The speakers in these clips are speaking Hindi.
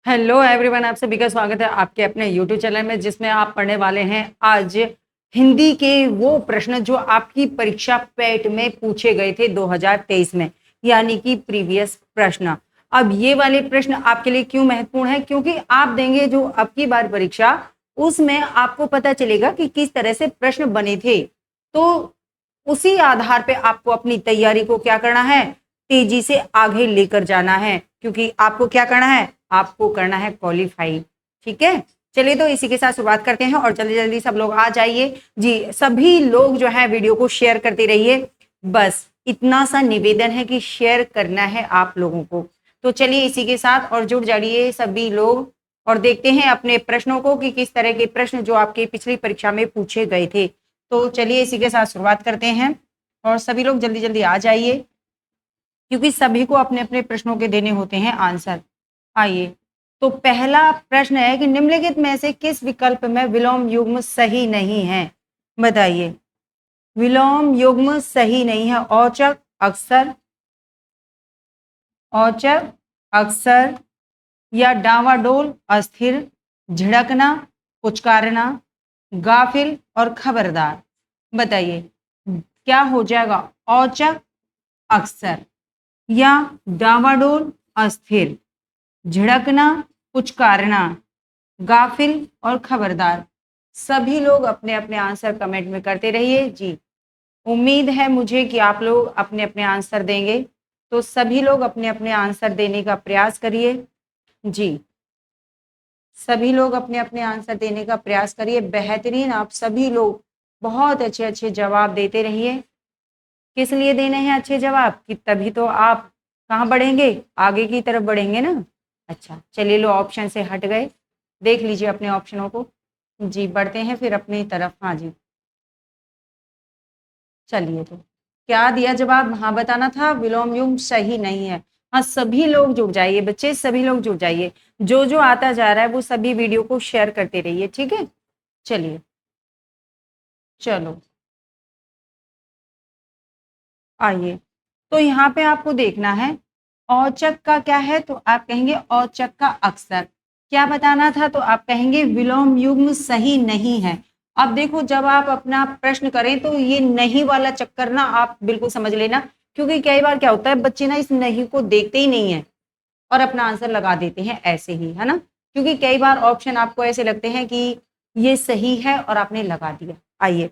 हेलो एवरीवन, आप सभी का स्वागत है आपके अपने यूट्यूब चैनल में, जिसमें आप पढ़ने वाले हैं आज हिंदी के वो प्रश्न जो आपकी परीक्षा पेट में पूछे गए थे 2023 में, यानी कि प्रीवियस प्रश्न। अब ये वाले प्रश्न आपके लिए क्यों महत्वपूर्ण है? क्योंकि आप देंगे जो अब की बार परीक्षा, उसमें आपको पता चलेगा कि किस तरह से प्रश्न बने थे। तो उसी आधार पे आपको अपनी तैयारी को क्या करना है, तेजी से आगे लेकर जाना है, क्योंकि आपको क्या करना है, आपको करना है क्वालिफाई। ठीक है, चलिए तो इसी के साथ शुरुआत करते हैं और जल्दी जल्दी सब लोग आ जाइए जी। सभी लोग जो है वीडियो को शेयर करते रहिए, बस इतना सा निवेदन है कि शेयर करना है आप लोगों को। तो चलिए इसी के साथ और जुड़ जाइए सभी लोग और देखते हैं अपने प्रश्नों को कि किस तरह के प्रश्न जो आपके पिछली परीक्षा में पूछे गए थे। तो चलिए इसी के साथ शुरुआत करते हैं और सभी लोग जल्दी जल्दी आ जाइए, क्योंकि सभी को अपने अपने प्रश्नों के देने होते हैं आंसर। आइए, तो पहला प्रश्न है कि निम्नलिखित में से किस विकल्प में विलोम युग्म सही नहीं है? बताइए। विलोम युग्म सही नहीं है। औचक, अक्सर, औचक, अक्सर या डावाडोल, अस्थिर, झिड़कना, पुचकारना, गाफिल और खबरदार। बताइए क्या हो जाएगा? औचक, अक्सर या डावाडोल, अस्थिर, झिड़कना, पुचकारना, गाफिल और खबरदार। सभी लोग अपने अपने आंसर कमेंट में करते रहिए जी। उम्मीद है मुझे कि आप लोग अपने अपने आंसर देंगे, तो सभी लोग अपने अपने आंसर देने का प्रयास करिए जी। सभी लोग अपने अपने आंसर देने का प्रयास करिए। बेहतरीन, आप सभी लोग बहुत अच्छे अच्छे जवाब देते रहिए। किस लिए देने हैं अच्छे जवाब? कि तभी तो आप कहाँ बढ़ेंगे, आगे की तरफ बढ़ेंगे ना। अच्छा चलिए, लो ऑप्शन से हट गए, देख लीजिए अपने ऑप्शनों को जी। बढ़ते हैं फिर अपनी तरफ। हाँ जी, चलिए तो क्या दिया जवाब? हाँ बताना था, विलोम युग्म सही नहीं है। हाँ सभी लोग जुड़ जाइए बच्चे, सभी लोग जुड़ जाइए। जो जो आता जा रहा है वो सभी वीडियो को शेयर करते रहिए, ठीक है। चलिए, चलो आइए, तो यहाँ पे आपको देखना है औचक का क्या है, तो आप कहेंगे औचक का अक्सर। क्या बताना था? तो आप कहेंगे विलोम युग्म सही नहीं है। अब देखो, जब आप अपना प्रश्न करें तो ये नहीं वाला चक्कर ना आप बिल्कुल समझ लेना, क्योंकि कई बार क्या होता है, बच्चे ना इस नहीं को देखते ही नहीं है और अपना आंसर लगा देते हैं ऐसे ही, है ना। क्योंकि कई बार ऑप्शन आपको ऐसे लगते हैं कि ये सही है और आपने लगा दिया। आइए,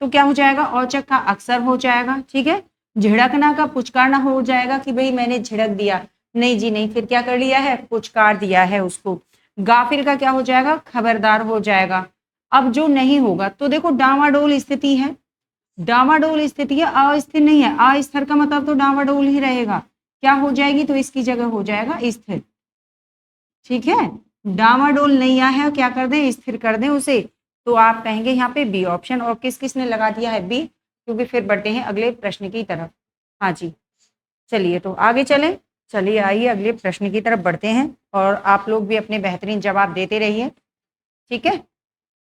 तो क्या हो जाएगा? औचक का अक्सर हो जाएगा, ठीक है। झिड़कना का पुचकारना हो जाएगा कि भाई मैंने झिड़क दिया, नहीं जी नहीं, फिर क्या कर लिया है, पुचकार दिया है उसको। गाफिल का क्या हो जाएगा? खबरदार हो जाएगा। अब जो नहीं होगा, तो देखो डावाडोल स्थिति है, डावाडोल स्थिति है, अस्थिर नहीं है। अस्थिर का मतलब तो डावाडोल ही रहेगा। क्या हो जाएगी? तो इसकी जगह हो जाएगा स्थिर, ठीक है। डावाडोल नहीं आया है, क्या कर दें, स्थिर कर दें उसे। तो आप कहेंगे यहाँ पे बी ऑप्शन। और किस किसने लगा दिया है? बी। क्योंकि फिर बढ़ते हैं अगले प्रश्न की तरफ। हाँ जी, चलिए तो आगे चलें। चलिए आइए अगले प्रश्न की तरफ बढ़ते हैं और आप लोग भी अपने बेहतरीन जवाब देते रहिए, ठीक है।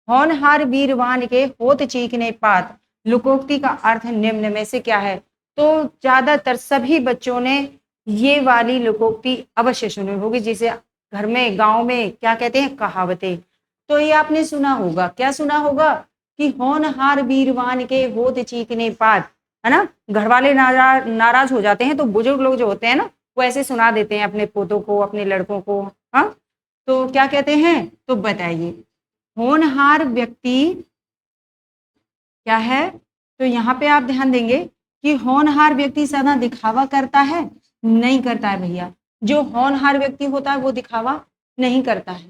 होनहार वीरवान के होत चीखने पात, लोकोक्ति का अर्थ निम्न में से क्या है? तो ज्यादातर सभी बच्चों ने ये वाली लोकोक्ति अवश्य सुनी होगी, जिसे घर में गांव में क्या कहते हैं, कहावतें। तो ये आपने सुना होगा। क्या सुना होगा? कि होनहार वीरवान के होत चीखने पात, है ना। घर वाले नाराज नाराज हो जाते हैं तो बुजुर्ग लोग जो होते हैं ना, वो ऐसे सुना देते हैं अपने पोतों को, अपने लड़कों को। हाँ, तो क्या कहते हैं? तो बताइए। होनहार व्यक्ति क्या है? तो यहाँ पे आप ध्यान देंगे कि होनहार व्यक्ति सदा दिखावा करता है? नहीं करता है भैया। जो होनहार व्यक्ति होता है वो दिखावा नहीं करता है।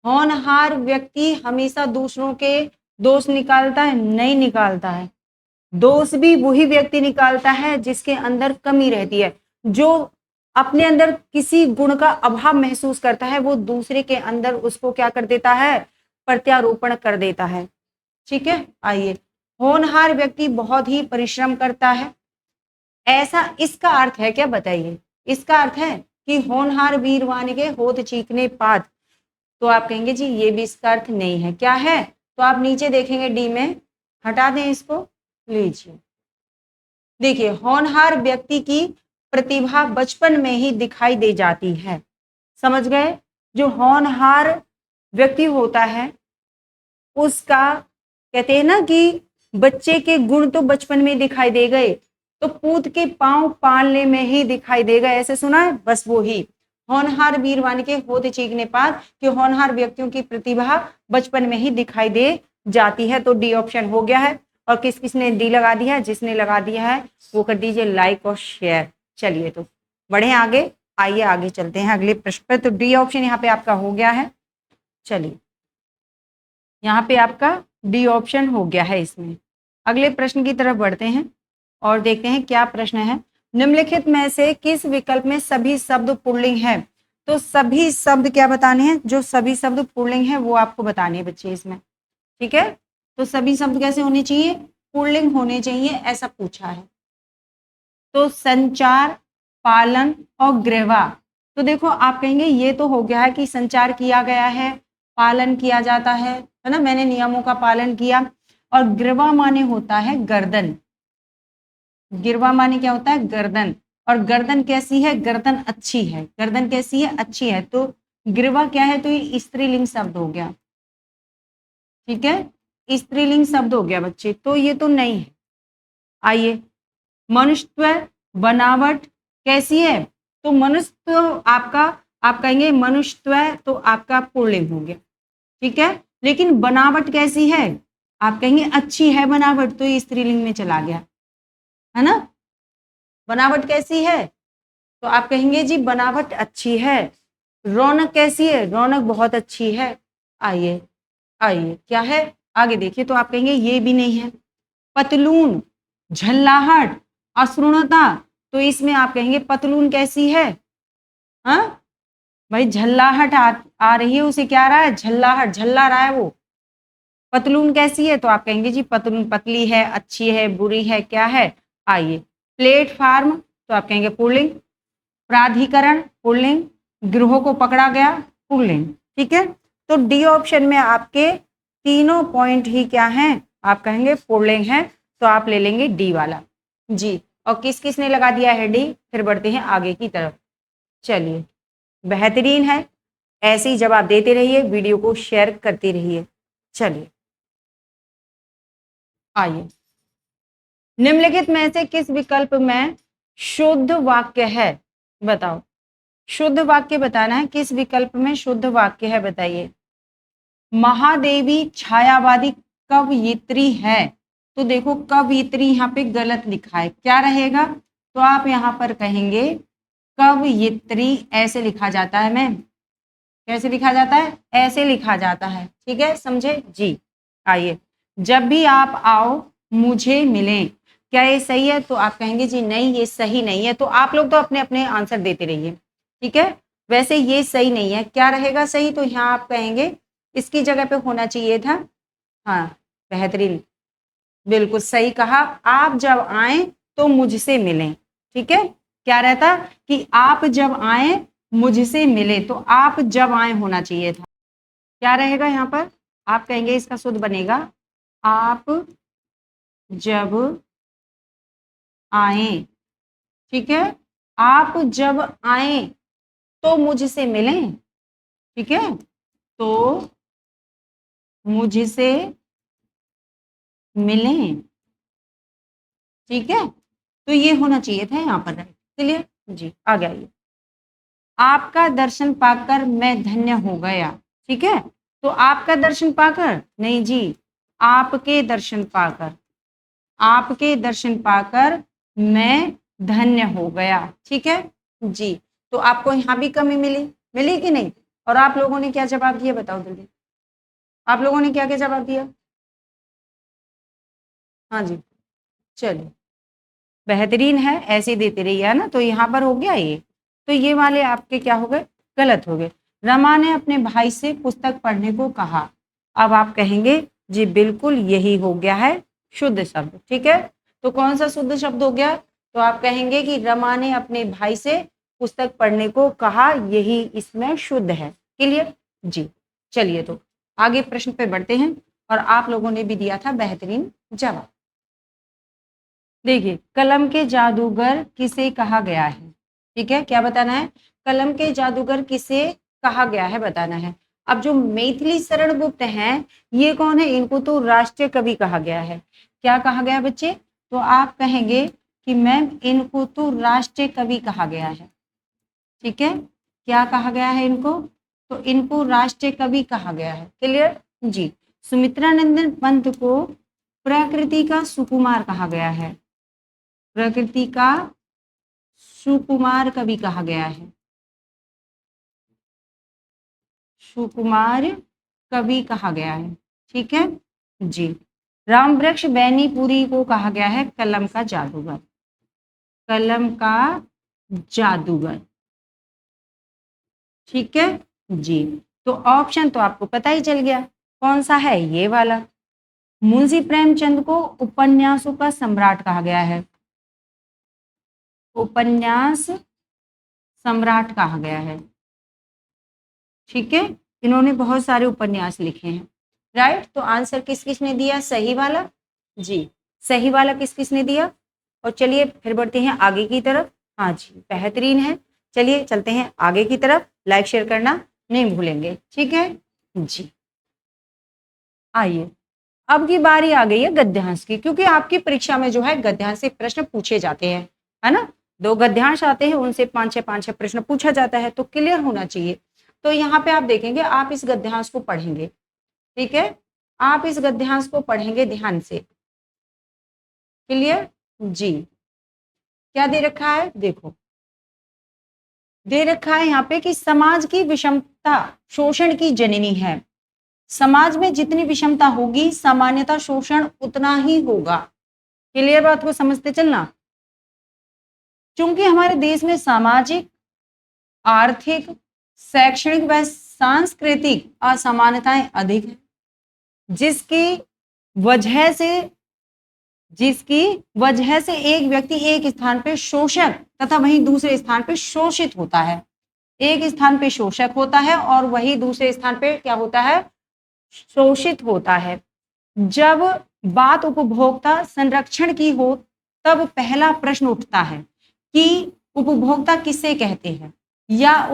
होनहार व्यक्ति हमेशा दूसरों के दोष निकालता है? नहीं निकालता है। दोष भी वही व्यक्ति निकालता है जिसके अंदर कमी रहती है। जो अपने अंदर किसी गुण का अभाव महसूस करता है, वो दूसरे के अंदर उसको क्या कर देता है, प्रत्यारोपण कर देता है, ठीक है। आइए, होनहार व्यक्ति बहुत ही परिश्रम करता है, ऐसा इसका अर्थ है क्या? बताइए। इसका अर्थ है कि होनहार वीरवान के होत चीखने पात। तो आप कहेंगे जी ये भी इसका अर्थ नहीं है। क्या है? तो आप नीचे देखेंगे डी में, हटा दें इसको, लीजिए। देखिए, होनहार व्यक्ति की प्रतिभा बचपन में ही दिखाई दे जाती है। समझ गए? जो होनहार व्यक्ति होता है उसका, कहते हैं ना कि बच्चे के गुण तो बचपन में दिखाई दे गए तो पूत के पांव पालने में ही दिखाई देगा, ऐसे सुना है? बस वो ही होनहार वीरवान के होते चीखने पात, कि होनहार व्यक्तियों की प्रतिभा बचपन में ही दिखाई दे जाती है। तो डी ऑप्शन हो गया है। और किस किसने डी लगा दिया है? जिसने लगा दिया है वो कर दीजिए लाइक और शेयर। चलिए तो बढ़े आगे, आइए आगे चलते हैं अगले प्रश्न पर। तो डी ऑप्शन यहाँ पे आपका हो गया है। चलिए यहाँ पे आपका डी ऑप्शन हो गया है। इसमें अगले प्रश्न की तरफ बढ़ते हैं और देखते हैं क्या प्रश्न है। निम्नलिखित में से किस विकल्प में सभी शब्द पुल्लिंग है? तो सभी शब्द क्या बताने हैं? जो सभी शब्द पुल्लिंग है वो आपको बताने हैं बच्चे इसमें, ठीक है? तो सभी शब्द कैसे होने चाहिए? पुल्लिंग होने चाहिए, ऐसा पूछा है। तो संचार, पालन और ग्रीवा। तो देखो आप कहेंगे ये तो हो गया है कि संचार किया गया है, पालन किया जाता है ना, मैंने नियमों का पालन किया। और ग्रीवा माने होता है गर्दन। गिरवा माने क्या होता है? गर्दन। और गर्दन कैसी है? गर्दन अच्छी है। गर्दन कैसी है? अच्छी है। तो गिरवा क्या है? तो ये स्त्रीलिंग शब्द हो गया, ठीक है? स्त्रीलिंग शब्द हो गया बच्चे, तो ये तो नहीं है। आइए, मनुष्यत्व, बनावट कैसी है? तो मनुष्य आपका, आप कहेंगे मनुष्यत्व तो आपका पुल्लिंग हो गया, ठीक है? लेकिन बनावट कैसी है? आप कहेंगे अच्छी है बनावट, तो ये स्त्रीलिंग में चला गया, है ना? बनावट कैसी है? तो आप कहेंगे जी बनावट अच्छी है। रौनक कैसी है? रौनक बहुत अच्छी है। आइए आइए, क्या है आगे देखिए, तो आप कहेंगे ये भी नहीं है। पतलून, झल्लाहट, अश्रुणता, तो इसमें आप कहेंगे पतलून कैसी है? हाँ भाई, झल्लाहट आ रही है, उसे क्या आ रहा है? झल्लाहट, झल्ला रहा है वो। पतलून कैसी है? तो आप कहेंगे जी पतलून पतली है, अच्छी है, बुरी है, क्या है? आइए, प्लेटफार्म, तो आप कहेंगे पुल्लिंग। प्राधिकरण पुल्लिंग। गिरोह को पकड़ा गया पुल्लिंग, ठीक है? तो डी ऑप्शन में आपके तीनों पॉइंट ही क्या हैं? आप कहेंगे पुल्लिंग है, तो आप ले लेंगे डी वाला जी। और किस किस ने लगा दिया है डी? फिर बढ़ते हैं आगे की तरफ। चलिए, बेहतरीन है, ऐसे ही जवाब देते रहिए, वीडियो को शेयर करते रहिए। चलिए आइए, निम्नलिखित में से किस विकल्प में शुद्ध वाक्य है? बताओ, शुद्ध वाक्य बताना है, किस विकल्प में शुद्ध वाक्य है बताइए। महादेवी छायावादी कवयित्री है, तो देखो कवयित्री यहाँ पे गलत लिखा है, क्या रहेगा? तो आप यहाँ पर कहेंगे कवयित्री, ऐसे लिखा जाता है मैम। कैसे लिखा जाता है? ऐसे लिखा जाता है, ठीक है, समझे जी। आइए, जब भी आप आओ मुझे मिलें, क्या ये सही है? तो आप कहेंगे जी नहीं ये सही नहीं है। तो आप लोग तो अपने अपने आंसर देते रहिए, ठीक है? वैसे ये सही नहीं है, क्या रहेगा सही? तो यहाँ आप कहेंगे इसकी जगह पे होना चाहिए था, हाँ बेहतरीन, बिल्कुल सही कहा, आप जब आए तो मुझसे मिलें, ठीक है? क्या रहता कि आप जब आए मुझसे मिले, तो आप जब आए होना चाहिए था। क्या रहेगा यहाँ पर? आप कहेंगे इसका शुद्ध बनेगा आप जब आए, ठीक है? आप जब आए तो मुझसे मिलें, ठीक है? तो मुझसे मिलें, ठीक है? तो ये होना चाहिए था यहाँ पर, चलिए जी आगे आइए। आपका दर्शन पाकर मैं धन्य हो गया, ठीक है? तो आपका दर्शन पाकर नहीं जी, आपके दर्शन पाकर, आपके दर्शन पाकर मैं धन्य हो गया, ठीक है जी। तो आपको यहाँ भी कमी मिली, मिली कि नहीं? और आप लोगों ने क्या जवाब दिया बताओ जल्दी, आप लोगों ने क्या क्या जवाब दिया? हाँ जी, चलिए बेहतरीन है, ऐसे देते रहिए, है ना? तो यहाँ पर हो गया ये, तो ये वाले आपके क्या हो गए? गलत हो गए। रमा ने अपने भाई से पुस्तक पढ़ने को कहा, अब आप कहेंगे जी बिल्कुल यही हो गया है शुद्ध शब्द, ठीक है? तो कौन सा शुद्ध शब्द हो गया? तो आप कहेंगे कि रमा ने अपने भाई से पुस्तक पढ़ने को कहा, यही इसमें शुद्ध है। क्लियर जी। चलिए तो आगे प्रश्न पे बढ़ते हैं, और आप लोगों ने भी दिया था बेहतरीन जवाब। देखिए, कलम के जादूगर किसे कहा गया है? ठीक है, क्या बताना है? कलम के जादूगर किसे कहा गया है बताना है। अब जो मैथिली शरण गुप्त हैं, ये कौन है? इनको तो राष्ट्रीय कवि कहा गया है। क्या कहा गया बच्चे? तो आप कहेंगे कि मैम इनको तो राष्ट्रीय कवि कहा गया है। ठीक है, क्या कहा गया है इनको? तो इनको राष्ट्रीय कवि कहा गया है। क्लियर जी। सुमित्रानंदन पंत को प्रकृति का सुकुमार कहा गया है। प्रकृति का सुकुमार कवि कहा गया है। सुकुमार कवि कहा गया है। ठीक है जी। रामवृक्ष बैनीपुरी को कहा गया है कलम का जादूगर। कलम का जादूगर। ठीक है जी। तो ऑप्शन तो आपको पता ही चल गया कौन सा है, ये वाला। मुंशी प्रेमचंद को उपन्यासों का सम्राट कहा गया है। उपन्यास सम्राट कहा गया है। ठीक है, इन्होंने बहुत सारे उपन्यास लिखे हैं। राइट, तो आंसर किस किस ने दिया? सही वाला जी, सही वाला किस किस ने दिया? और चलिए फिर बढ़ते हैं आगे की तरफ। हाँ जी, बेहतरीन है। चलिए चलते हैं आगे की तरफ। लाइक शेयर करना नहीं भूलेंगे। ठीक है जी। आइए, अब की बारी आ गई है गद्यांश की, क्योंकि आपकी परीक्षा में जो है गद्यांश से प्रश्न पूछे जाते हैं, है ना। 2 गद्यांश आते हैं, उनसे 5-6 प्रश्न पूछा जाता है, तो क्लियर होना चाहिए। तो यहाँ पे आप देखेंगे, आप इस गद्यांश को पढ़ेंगे। ठीक है, आप इस गद्यांश को पढ़ेंगे ध्यान से। क्लियर जी। क्या दे रखा है? देखो, दे रखा है यहाँ पे कि समाज की विषमता शोषण की जननी है। समाज में जितनी विषमता होगी, सामान्यता शोषण उतना ही होगा। क्लियर बात को समझते चलना। क्योंकि हमारे देश में सामाजिक, आर्थिक, शैक्षणिक व सांस्कृतिक असमानताएं अधिक हैं, जिसकी वजह से एक व्यक्ति एक स्थान पे शोषक तथा वहीं दूसरे स्थान पे शोषित होता है। एक स्थान पे शोषक होता है और वही दूसरे स्थान पे क्या होता है? शोषित होता है। जब बात उपभोक्ता संरक्षण की हो, तब पहला प्रश्न उठता है कि उपभोक्ता किसे कहते हैं, या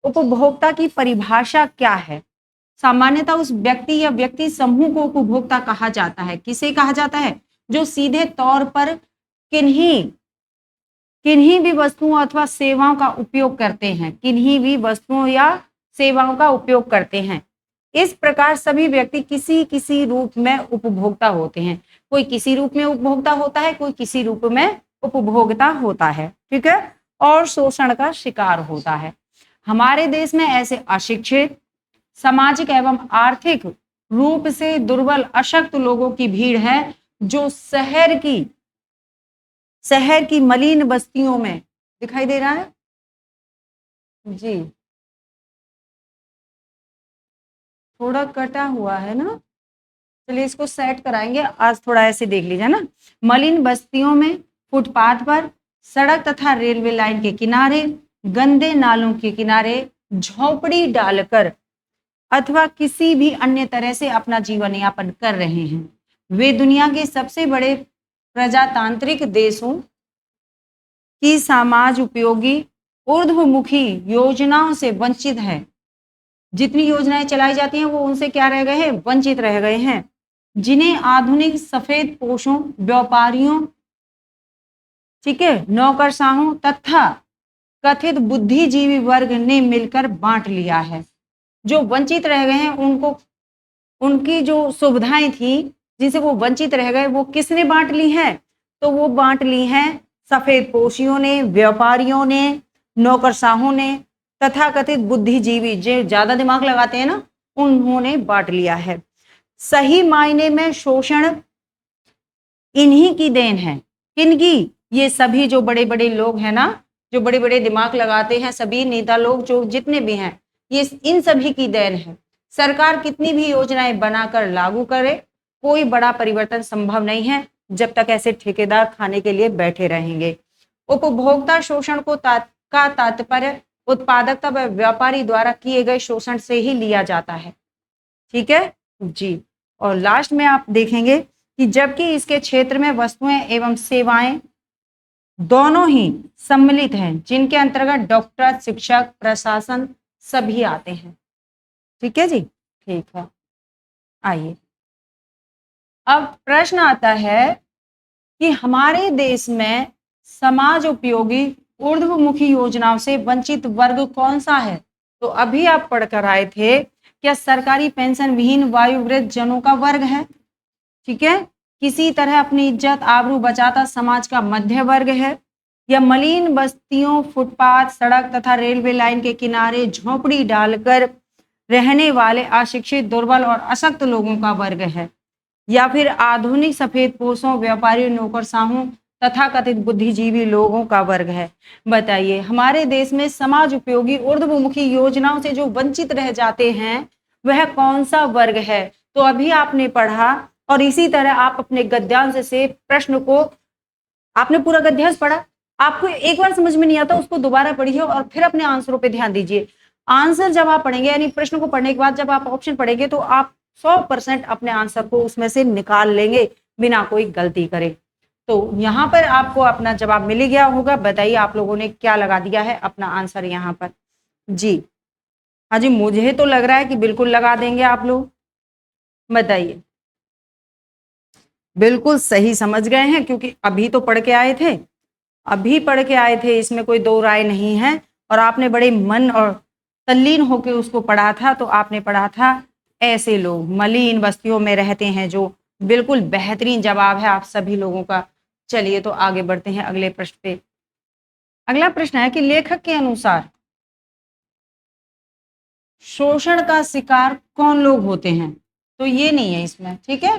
उपभोक्ता की परिभाषा क्या है। सामान्यतः उस व्यक्ति या व्यक्ति समूह को उपभोक्ता कहा जाता है। किसे कहा जाता है? जो सीधे तौर पर किन्हीं भी वस्तुओं अथवा सेवाओं का उपयोग करते हैं, किन्हीं भी वस्तुओं या सेवाओं का उपयोग करते हैं। इस प्रकार सभी व्यक्ति किसी किसी रूप में उपभोक्ता होते हैं। कोई किसी रूप में उपभोक्ता होता है, कोई किसी रूप में उपभोक्ता होता है। ठीक है, और शोषण का शिकार होता है। हमारे देश में ऐसे अशिक्षित, सामाजिक एवं आर्थिक रूप से दुर्बल, अशक्त लोगों की भीड़ है, जो शहर की मलिन बस्तियों में दिखाई दे रहा है जी। थोड़ा कटा हुआ है ना, चलिए इसको सेट कराएंगे आज। थोड़ा ऐसे देख लीजिए ना। मलिन बस्तियों में, फुटपाथ पर, सड़क तथा रेलवे लाइन के किनारे, गंदे नालों के किनारे झोपड़ी डालकर अथवा किसी भी अन्य तरह से अपना जीवन यापन कर रहे हैं। वे दुनिया के सबसे बड़े प्रजातांत्रिक देशों की समाज उपयोगी ऊर्ध्वमुखी योजनाओं से वंचित है। जितनी योजनाएं चलाई जाती हैं वो उनसे क्या रह गए हैं? वंचित रह गए हैं। जिन्हें आधुनिक सफेद पोशों, व्यापारियों, ठीक है, नौकरशाहों तथा कथित बुद्धिजीवी वर्ग ने मिलकर बांट लिया है। जो वंचित रह गए हैं उनको, उनकी जो सुविधाएं थी जिनसे वो वंचित रह गए, वो किसने बांट ली है? तो वो बांट ली हैं सफेद पोशियों ने, व्यापारियों ने, नौकरशाहों ने तथा कथित बुद्धिजीवी जो ज्यादा दिमाग लगाते हैं ना, उन्होंने बांट लिया है। सही मायने में शोषण इन्हीं की देन है। किनकी? ये सभी जो बड़े बड़े लोग हैं ना, जो बड़े बड़े दिमाग लगाते हैं, सभी नेता लोग जो जितने भी हैं, ये इन सभी की देन है। सरकार कितनी भी योजनाएं बनाकर लागू करे, कोई बड़ा परिवर्तन संभव नहीं है जब तक ऐसे ठेकेदार खाने के लिए बैठे रहेंगे। उपभोक्ता शोषण का तात्पर्य उत्पादकता व व्यापारी द्वारा किए गए शोषण से ही लिया जाता है। ठीक है जी। और लास्ट में आप देखेंगे कि जबकि इसके क्षेत्र में वस्तुएं एवं सेवाएं दोनों ही सम्मिलित हैं, जिनके अंतर्गत डॉक्टर, शिक्षक, प्रशासन सभी आते हैं। ठीक है जी, ठीक है। आइए, अब प्रश्न आता है कि हमारे देश में समाज उपयोगी ऊर्ध्वमुखी योजनाओं से वंचित वर्ग कौन सा है? तो अभी आप पढ़कर आए थे, क्या सरकारी पेंशन विहीन वायुवृद्ध जनों का वर्ग है? ठीक है, किसी तरह अपनी इज्जत आबरू बचाता समाज का मध्य वर्ग है, या मलिन बस्तियों, फुटपाथ, सड़क तथा रेलवे लाइन के किनारे झोपड़ी डालकर रहने वाले अशिक्षित, दुर्बल और अशक्त लोगों का वर्ग है, या फिर आधुनिक सफेद पोशों, व्यापारी, नौकरशाहों तथा कथित बुद्धिजीवी लोगों का वर्ग है? बताइए, हमारे देश में समाज उपयोगी ऊर्ध्वमुखी योजनाओं से जो वंचित रह जाते हैं वह कौन सा वर्ग है? तो अभी आपने पढ़ा, और इसी तरह आप अपने गद्यांश से प्रश्न को, आपने पूरा गद्यांश पढ़ा, आपको एक बार समझ में नहीं आता उसको दोबारा पढ़िए और फिर अपने आंसरों पे ध्यान दीजिए। आंसर जब आप पढ़ेंगे, यानी प्रश्न को पढ़ने के बाद जब आप ऑप्शन पढ़ेंगे, तो आप 100% अपने आंसर को उसमें से निकाल लेंगे बिना कोई गलती करे। तो यहाँ पर आपको अपना जवाब मिल गया होगा। बताइए आप लोगों ने क्या लगा दिया है अपना आंसर यहाँ पर? जी हाँ जी, मुझे तो लग रहा है कि बिल्कुल लगा देंगे आप लोग। बताइए, बिल्कुल सही समझ गए हैं, क्योंकि अभी तो पढ़ के आए थे, अभी पढ़ के आए थे, इसमें कोई दो राय नहीं है। और आपने बड़े मन और तल्लीन होकर उसको पढ़ा था। तो आपने पढ़ा था ऐसे लोग मलिन बस्तियों में रहते हैं, जो बिल्कुल बेहतरीन जवाब है आप सभी लोगों का। चलिए, तो आगे बढ़ते हैं अगले प्रश्न पे। अगला प्रश्न है कि लेखक के अनुसार शोषण का शिकार कौन लोग होते हैं? तो ये नहीं है इसमें, ठीक है।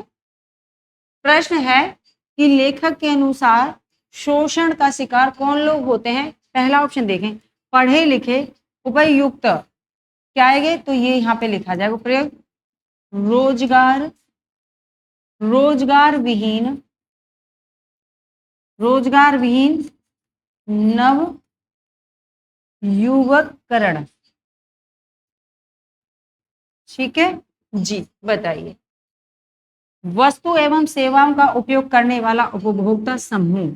प्रश्न है कि लेखक के अनुसार शोषण का शिकार कौन लोग होते हैं? पहला ऑप्शन देखें, पढ़े लिखे उपयुक्त, क्या आएगा? तो ये यहाँ पे लिखा जाएगा प्रयोग, रोजगार, रोजगार विहीन, रोजगार विहीन नव युवकरण। ठीक है जी, बताइए। वस्तु एवं सेवाओं का उपयोग करने वाला उपभोक्ता समूह,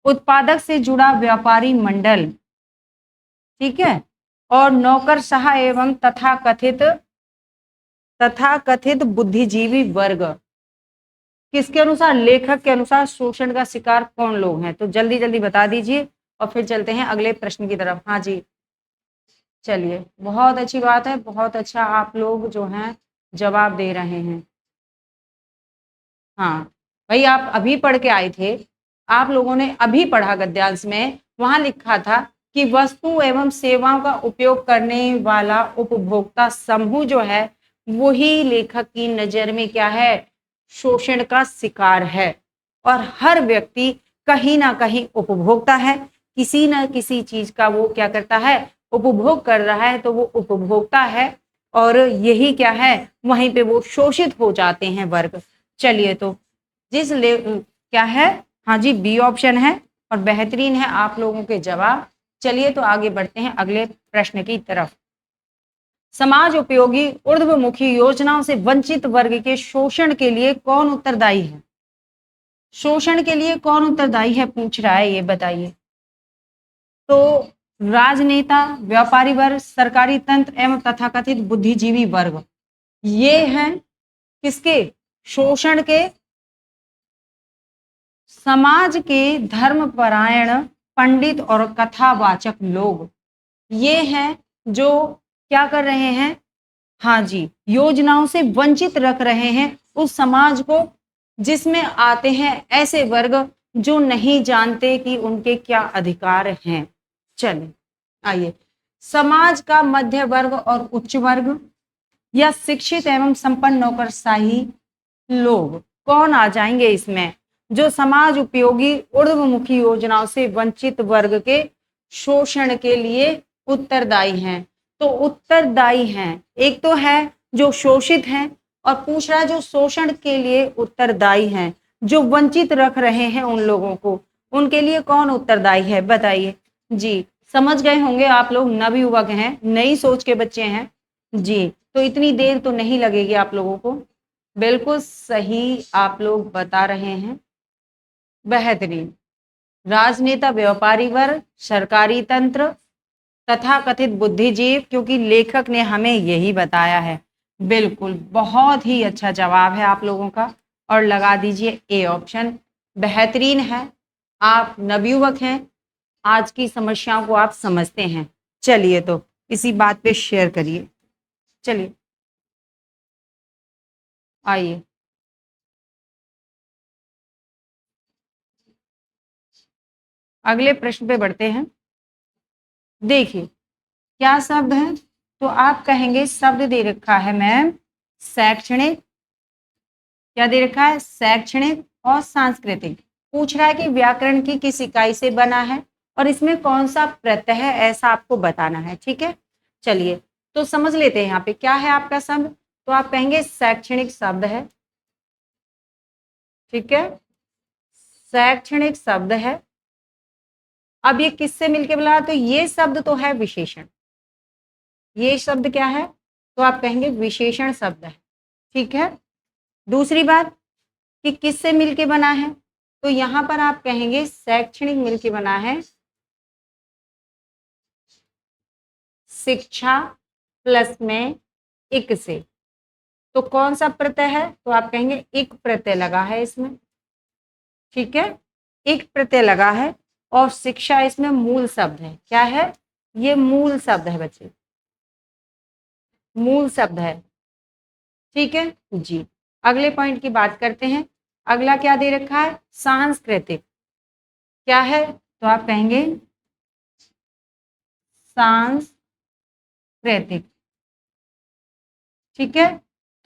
उत्पादक से जुड़ा व्यापारी मंडल, ठीक है, और नौकरशाह एवं तथाकथित बुद्धिजीवी वर्ग। किसके अनुसार? लेखक के अनुसार शोषण का शिकार कौन लोग हैं? तो जल्दी जल्दी बता दीजिए और फिर चलते हैं अगले प्रश्न की तरफ। हाँ जी, चलिए, बहुत अच्छी बात है, बहुत अच्छा आप लोग जो हैं जवाब दे रहे हैं। हाँ भाई, आप अभी पढ़ के आए थे, आप लोगों ने अभी पढ़ा गद्यांश में, वहां लिखा था कि वस्तु एवं सेवाओं का उपयोग करने वाला उपभोक्ता समूह जो है, वही लेखक की नजर में क्या है? शोषण का शिकार है। और हर व्यक्ति कहीं ना कहीं उपभोक्ता है, किसी ना किसी चीज का वो क्या करता है? उपभोग कर रहा है, तो वो उपभोक्ता है। और यही क्या है? वहीं पे वो शोषित हो जाते हैं वर्ग। चलिए, तो क्या है? हाँ जी, बी ऑप्शन है, और बेहतरीन है आप लोगों के जवाब। चलिए, तो आगे बढ़ते हैं अगले प्रश्न की तरफ। समाज उपयोगी ऊर्ध्वमुखी योजनाओं से वंचित वर्ग के शोषण के लिए कौन उत्तरदायी है? शोषण के लिए कौन उत्तरदायी है पूछ रहा है, ये बताइए। तो राजनेता, व्यापारी वर्ग, सरकारी तंत्र एवं तथाकथित बुद्धिजीवी वर्ग, ये हैं किसके? शोषण के। समाज के धर्मपरायण पंडित और कथावाचक लोग, ये हैं जो क्या कर रहे हैं? हाँ जी, योजनाओं से वंचित रख रहे हैं उस समाज को, जिसमें आते हैं ऐसे वर्ग जो नहीं जानते कि उनके क्या अधिकार हैं। चलिए, आइए, समाज का मध्य वर्ग और उच्च वर्ग, या शिक्षित एवं संपन्न नौकरशाही लोग, कौन आ जाएंगे इसमें? जो समाज उपयोगी ऊर्ध्वमुखी योजनाओं से वंचित वर्ग के शोषण के लिए उत्तरदायी हैं। तो उत्तरदायी हैं, एक तो है जो शोषित हैं, और पूछ रहा है जो शोषण के लिए उत्तरदायी हैं, जो वंचित रख रहे हैं उन लोगों को, उनके लिए कौन उत्तरदायी है? बताइए जी। समझ गए होंगे आप लोग, नवयुवक हैं, नई सोच के बच्चे हैं जी, तो इतनी देर तो नहीं लगेगी आप लोगों को। बिल्कुल सही आप लोग बता रहे हैं, बेहतरीन। राजनेता, व्यापारी वर्ग, सरकारी तंत्र, तथा कथित बुद्धिजीव, क्योंकि लेखक ने हमें यही बताया है। बिल्कुल, बहुत ही अच्छा जवाब है आप लोगों का, और लगा दीजिए ए ऑप्शन। बेहतरीन है, आप नवयुवक हैं, आज की समस्याओं को आप समझते हैं। चलिए तो इसी बात पे शेयर करिए। चलिए आइए, अगले प्रश्न पे बढ़ते हैं। देखिए क्या शब्द है, तो आप कहेंगे शब्द दे रखा है मैम शैक्षणिक, क्या दे रखा है, शैक्षणिक और सांस्कृतिक। पूछ रहा है कि व्याकरण की किस इकाई से बना है और इसमें कौन सा प्रत्यय है, ऐसा आपको बताना है। ठीक है, चलिए तो समझ लेते हैं यहाँ पे क्या है आपका शब्द। तो आप कहेंगे शैक्षणिक शब्द है। ठीक है, शैक्षणिक शब्द है। अब ये किससे मिलके बना, तो ये शब्द तो है विशेषण। ये शब्द क्या है, तो आप कहेंगे विशेषण शब्द है। ठीक है, दूसरी बात कि किससे मिलके बना है, तो यहां पर आप कहेंगे शैक्षणिक मिलके बना है शिक्षा प्लस में इक से। तो कौन सा प्रत्यय है, तो आप कहेंगे इक प्रत्यय लगा है इसमें। ठीक है, इक प्रत्यय लगा है और शिक्षा इसमें मूल शब्द है। क्या है, ये मूल शब्द है बच्चे, मूल शब्द है। ठीक है जी, अगले पॉइंट की बात करते हैं। अगला क्या दे रखा है, सांस्कृतिक। क्या है, तो आप कहेंगे सांस्कृतिक। ठीक है,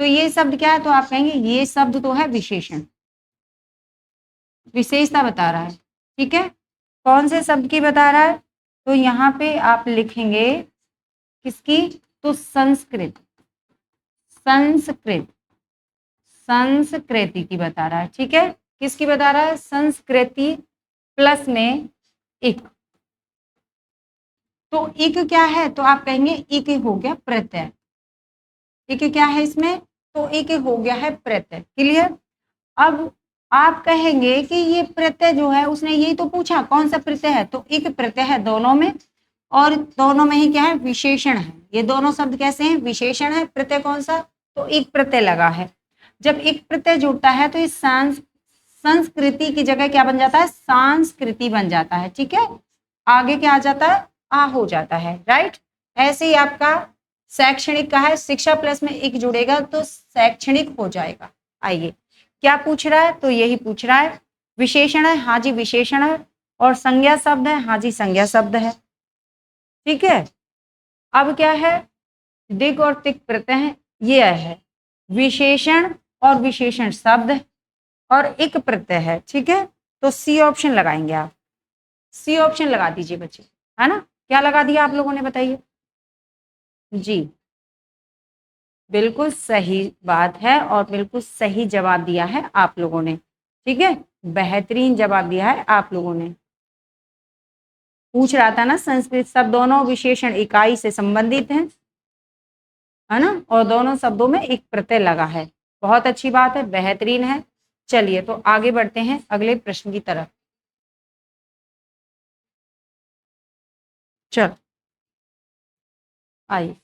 तो ये शब्द क्या है, तो आप कहेंगे ये शब्द तो है विशेषण, विशेषता बता रहा है। ठीक है, कौन से शब्द की बता रहा है, तो यहाँ पे आप लिखेंगे किसकी, तो संस्कृत, संस्कृत, संस्कृति की बता रहा है। ठीक है, किसकी बता रहा है, संस्कृति प्लस में इक। तो इक क्या है, तो आप कहेंगे इक हो गया प्रत्यय। इक क्या है इसमें, तो इक हो गया है प्रत्यय। क्लियर। अब आप कहेंगे कि ये प्रत्यय जो है, उसने यही तो पूछा कौन सा प्रत्यय है, तो इक प्रत्यय है दोनों में, और दोनों में ही क्या है, विशेषण है। ये दोनों शब्द कैसे हैं, विशेषण है। प्रत्यय कौन सा, तो इक प्रत्यय लगा है। जब इक प्रत्यय जुड़ता है तो इस संस्कृति की जगह क्या बन जाता है, सांस्कृति बन जाता है। ठीक है, आगे क्या आ जाता है, आ हो जाता है। राइट, ऐसे ही आपका शैक्षणिक का है, शिक्षा प्लस में एक जुड़ेगा तो शैक्षणिक हो जाएगा। आइए क्या पूछ रहा है, तो यही पूछ रहा है। विशेषण है, हाँ जी विशेषण है, और संज्ञा शब्द है, हाँ जी संज्ञा शब्द है। ठीक है, अब क्या है, दिग और तिक प्रत्यय है, ये है विशेषण और विशेषण शब्द और एक प्रत्यय है। ठीक है, तो सी ऑप्शन लगाएंगे आप, सी ऑप्शन लगा दीजिए बच्चे, है ना। क्या लगा दिया आप लोगों ने, बताइए जी। बिल्कुल सही बात है और बिल्कुल सही जवाब दिया है आप लोगों ने। ठीक है, बेहतरीन जवाब दिया है आप लोगों ने। पूछ रहा था ना, संस्कृत शब्द दोनों विशेषण इकाई से संबंधित हैं, है ना, और दोनों शब्दों में एक प्रत्यय लगा है। बहुत अच्छी बात है, बेहतरीन है। चलिए तो आगे बढ़ते हैं अगले प्रश्न की तरफ। चल आइए,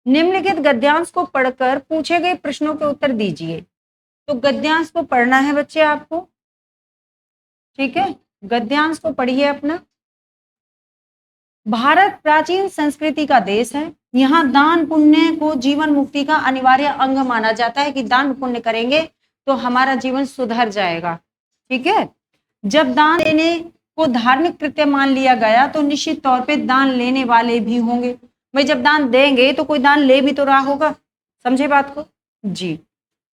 निम्नलिखित गद्यांश को पढ़कर पूछे गए प्रश्नों के उत्तर दीजिए। तो गद्यांश को पढ़ना है बच्चे आपको। ठीक है, गद्यांश को पढ़िए अपना। भारत प्राचीन संस्कृति का देश है। यहाँ दान पुण्य को जीवन मुक्ति का अनिवार्य अंग माना जाता है कि दान पुण्य करेंगे तो हमारा जीवन सुधर जाएगा। ठीक है, जब दान देने को धार्मिक कृत्य मान लिया गया तो निश्चित तौर पे दान लेने वाले भी होंगे। भाई जब दान देंगे तो कोई दान ले भी तो रहा होगा, समझे बात को जी।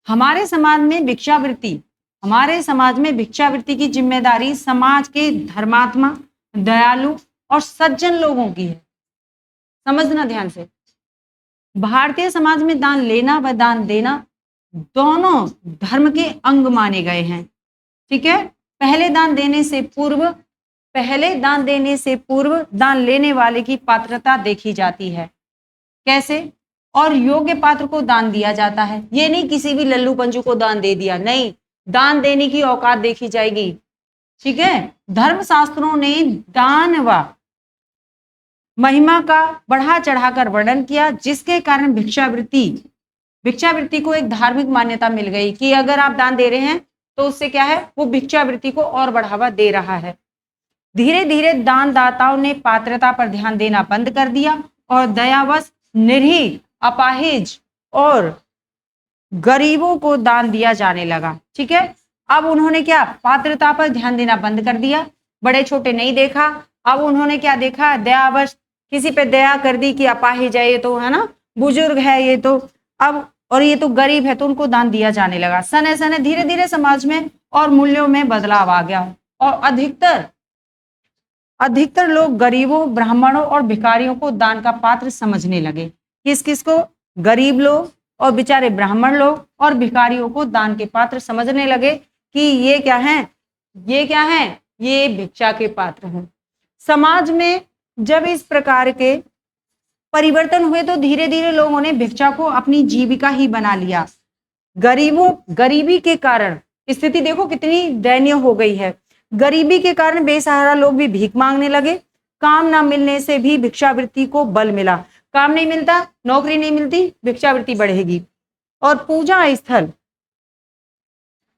हमारे समाज में भिक्षावृत्ति, हमारे समाज में भिक्षावृत्ति की जिम्मेदारी समाज के धर्मात्मा, दयालु और सज्जन लोगों की है। समझना ध्यान से, भारतीय समाज में दान लेना व दान देना दोनों धर्म के अंग माने गए हैं। ठीक है, पहले दान देने से पूर्व, पहले दान देने से पूर्व दान लेने वाले की पात्रता देखी जाती है। कैसे, और योग्य पात्र को दान दिया जाता है। ये नहीं किसी भी लल्लू पंजू को दान दे दिया, नहीं, दान देने की औकात देखी जाएगी। ठीक है। धर्मशास्त्रों ने दान व महिमा का बढ़ा चढ़ाकर वर्णन किया, जिसके कारण भिक्षावृत्ति को एक धार्मिक मान्यता मिल गई कि अगर आप दान दे रहे हैं तो उससे क्या है, वो भिक्षावृत्ति को और बढ़ावा दे रहा है। धीरे धीरे दानदाताओं ने पात्रता पर ध्यान देना बंद कर दिया और दयावश, निरीह, अपाहिज और गरीबों को दान दिया जाने लगा। ठीक है, अब उन्होंने क्या, पात्रता पर ध्यान देना बंद कर दिया, बड़े छोटे नहीं देखा। अब उन्होंने क्या देखा, दयावश, किसी पे दया कर दी कि अपाहिज है ये तो, है ना, बुजुर्ग है ये तो, अब और ये तो गरीब है, तो उनको दान दिया जाने लगा। सने सने धीरे धीरे समाज में और मूल्यों में बदलाव आ गया और अधिकतर लोग गरीबों, ब्राह्मणों और भिखारियों को दान का पात्र समझने लगे। किस किस को, गरीब लोग और बेचारे ब्राह्मण लोग और भिखारियों को दान के पात्र समझने लगे कि ये क्या है, ये भिक्षा के पात्र हैं। समाज में जब इस प्रकार के परिवर्तन हुए तो धीरे धीरे लोगों ने भिक्षा को अपनी जीविका ही बना लिया। गरीबी के कारण स्थिति देखो कितनी दयनीय हो गई है। गरीबी के कारण बेसहारा लोग भी भीख मांगने लगे। काम ना मिलने से भी भिक्षावृत्ति को बल मिला। काम नहीं मिलता, नौकरी नहीं मिलती, भिक्षावृत्ति बढ़ेगी। और पूजा स्थल,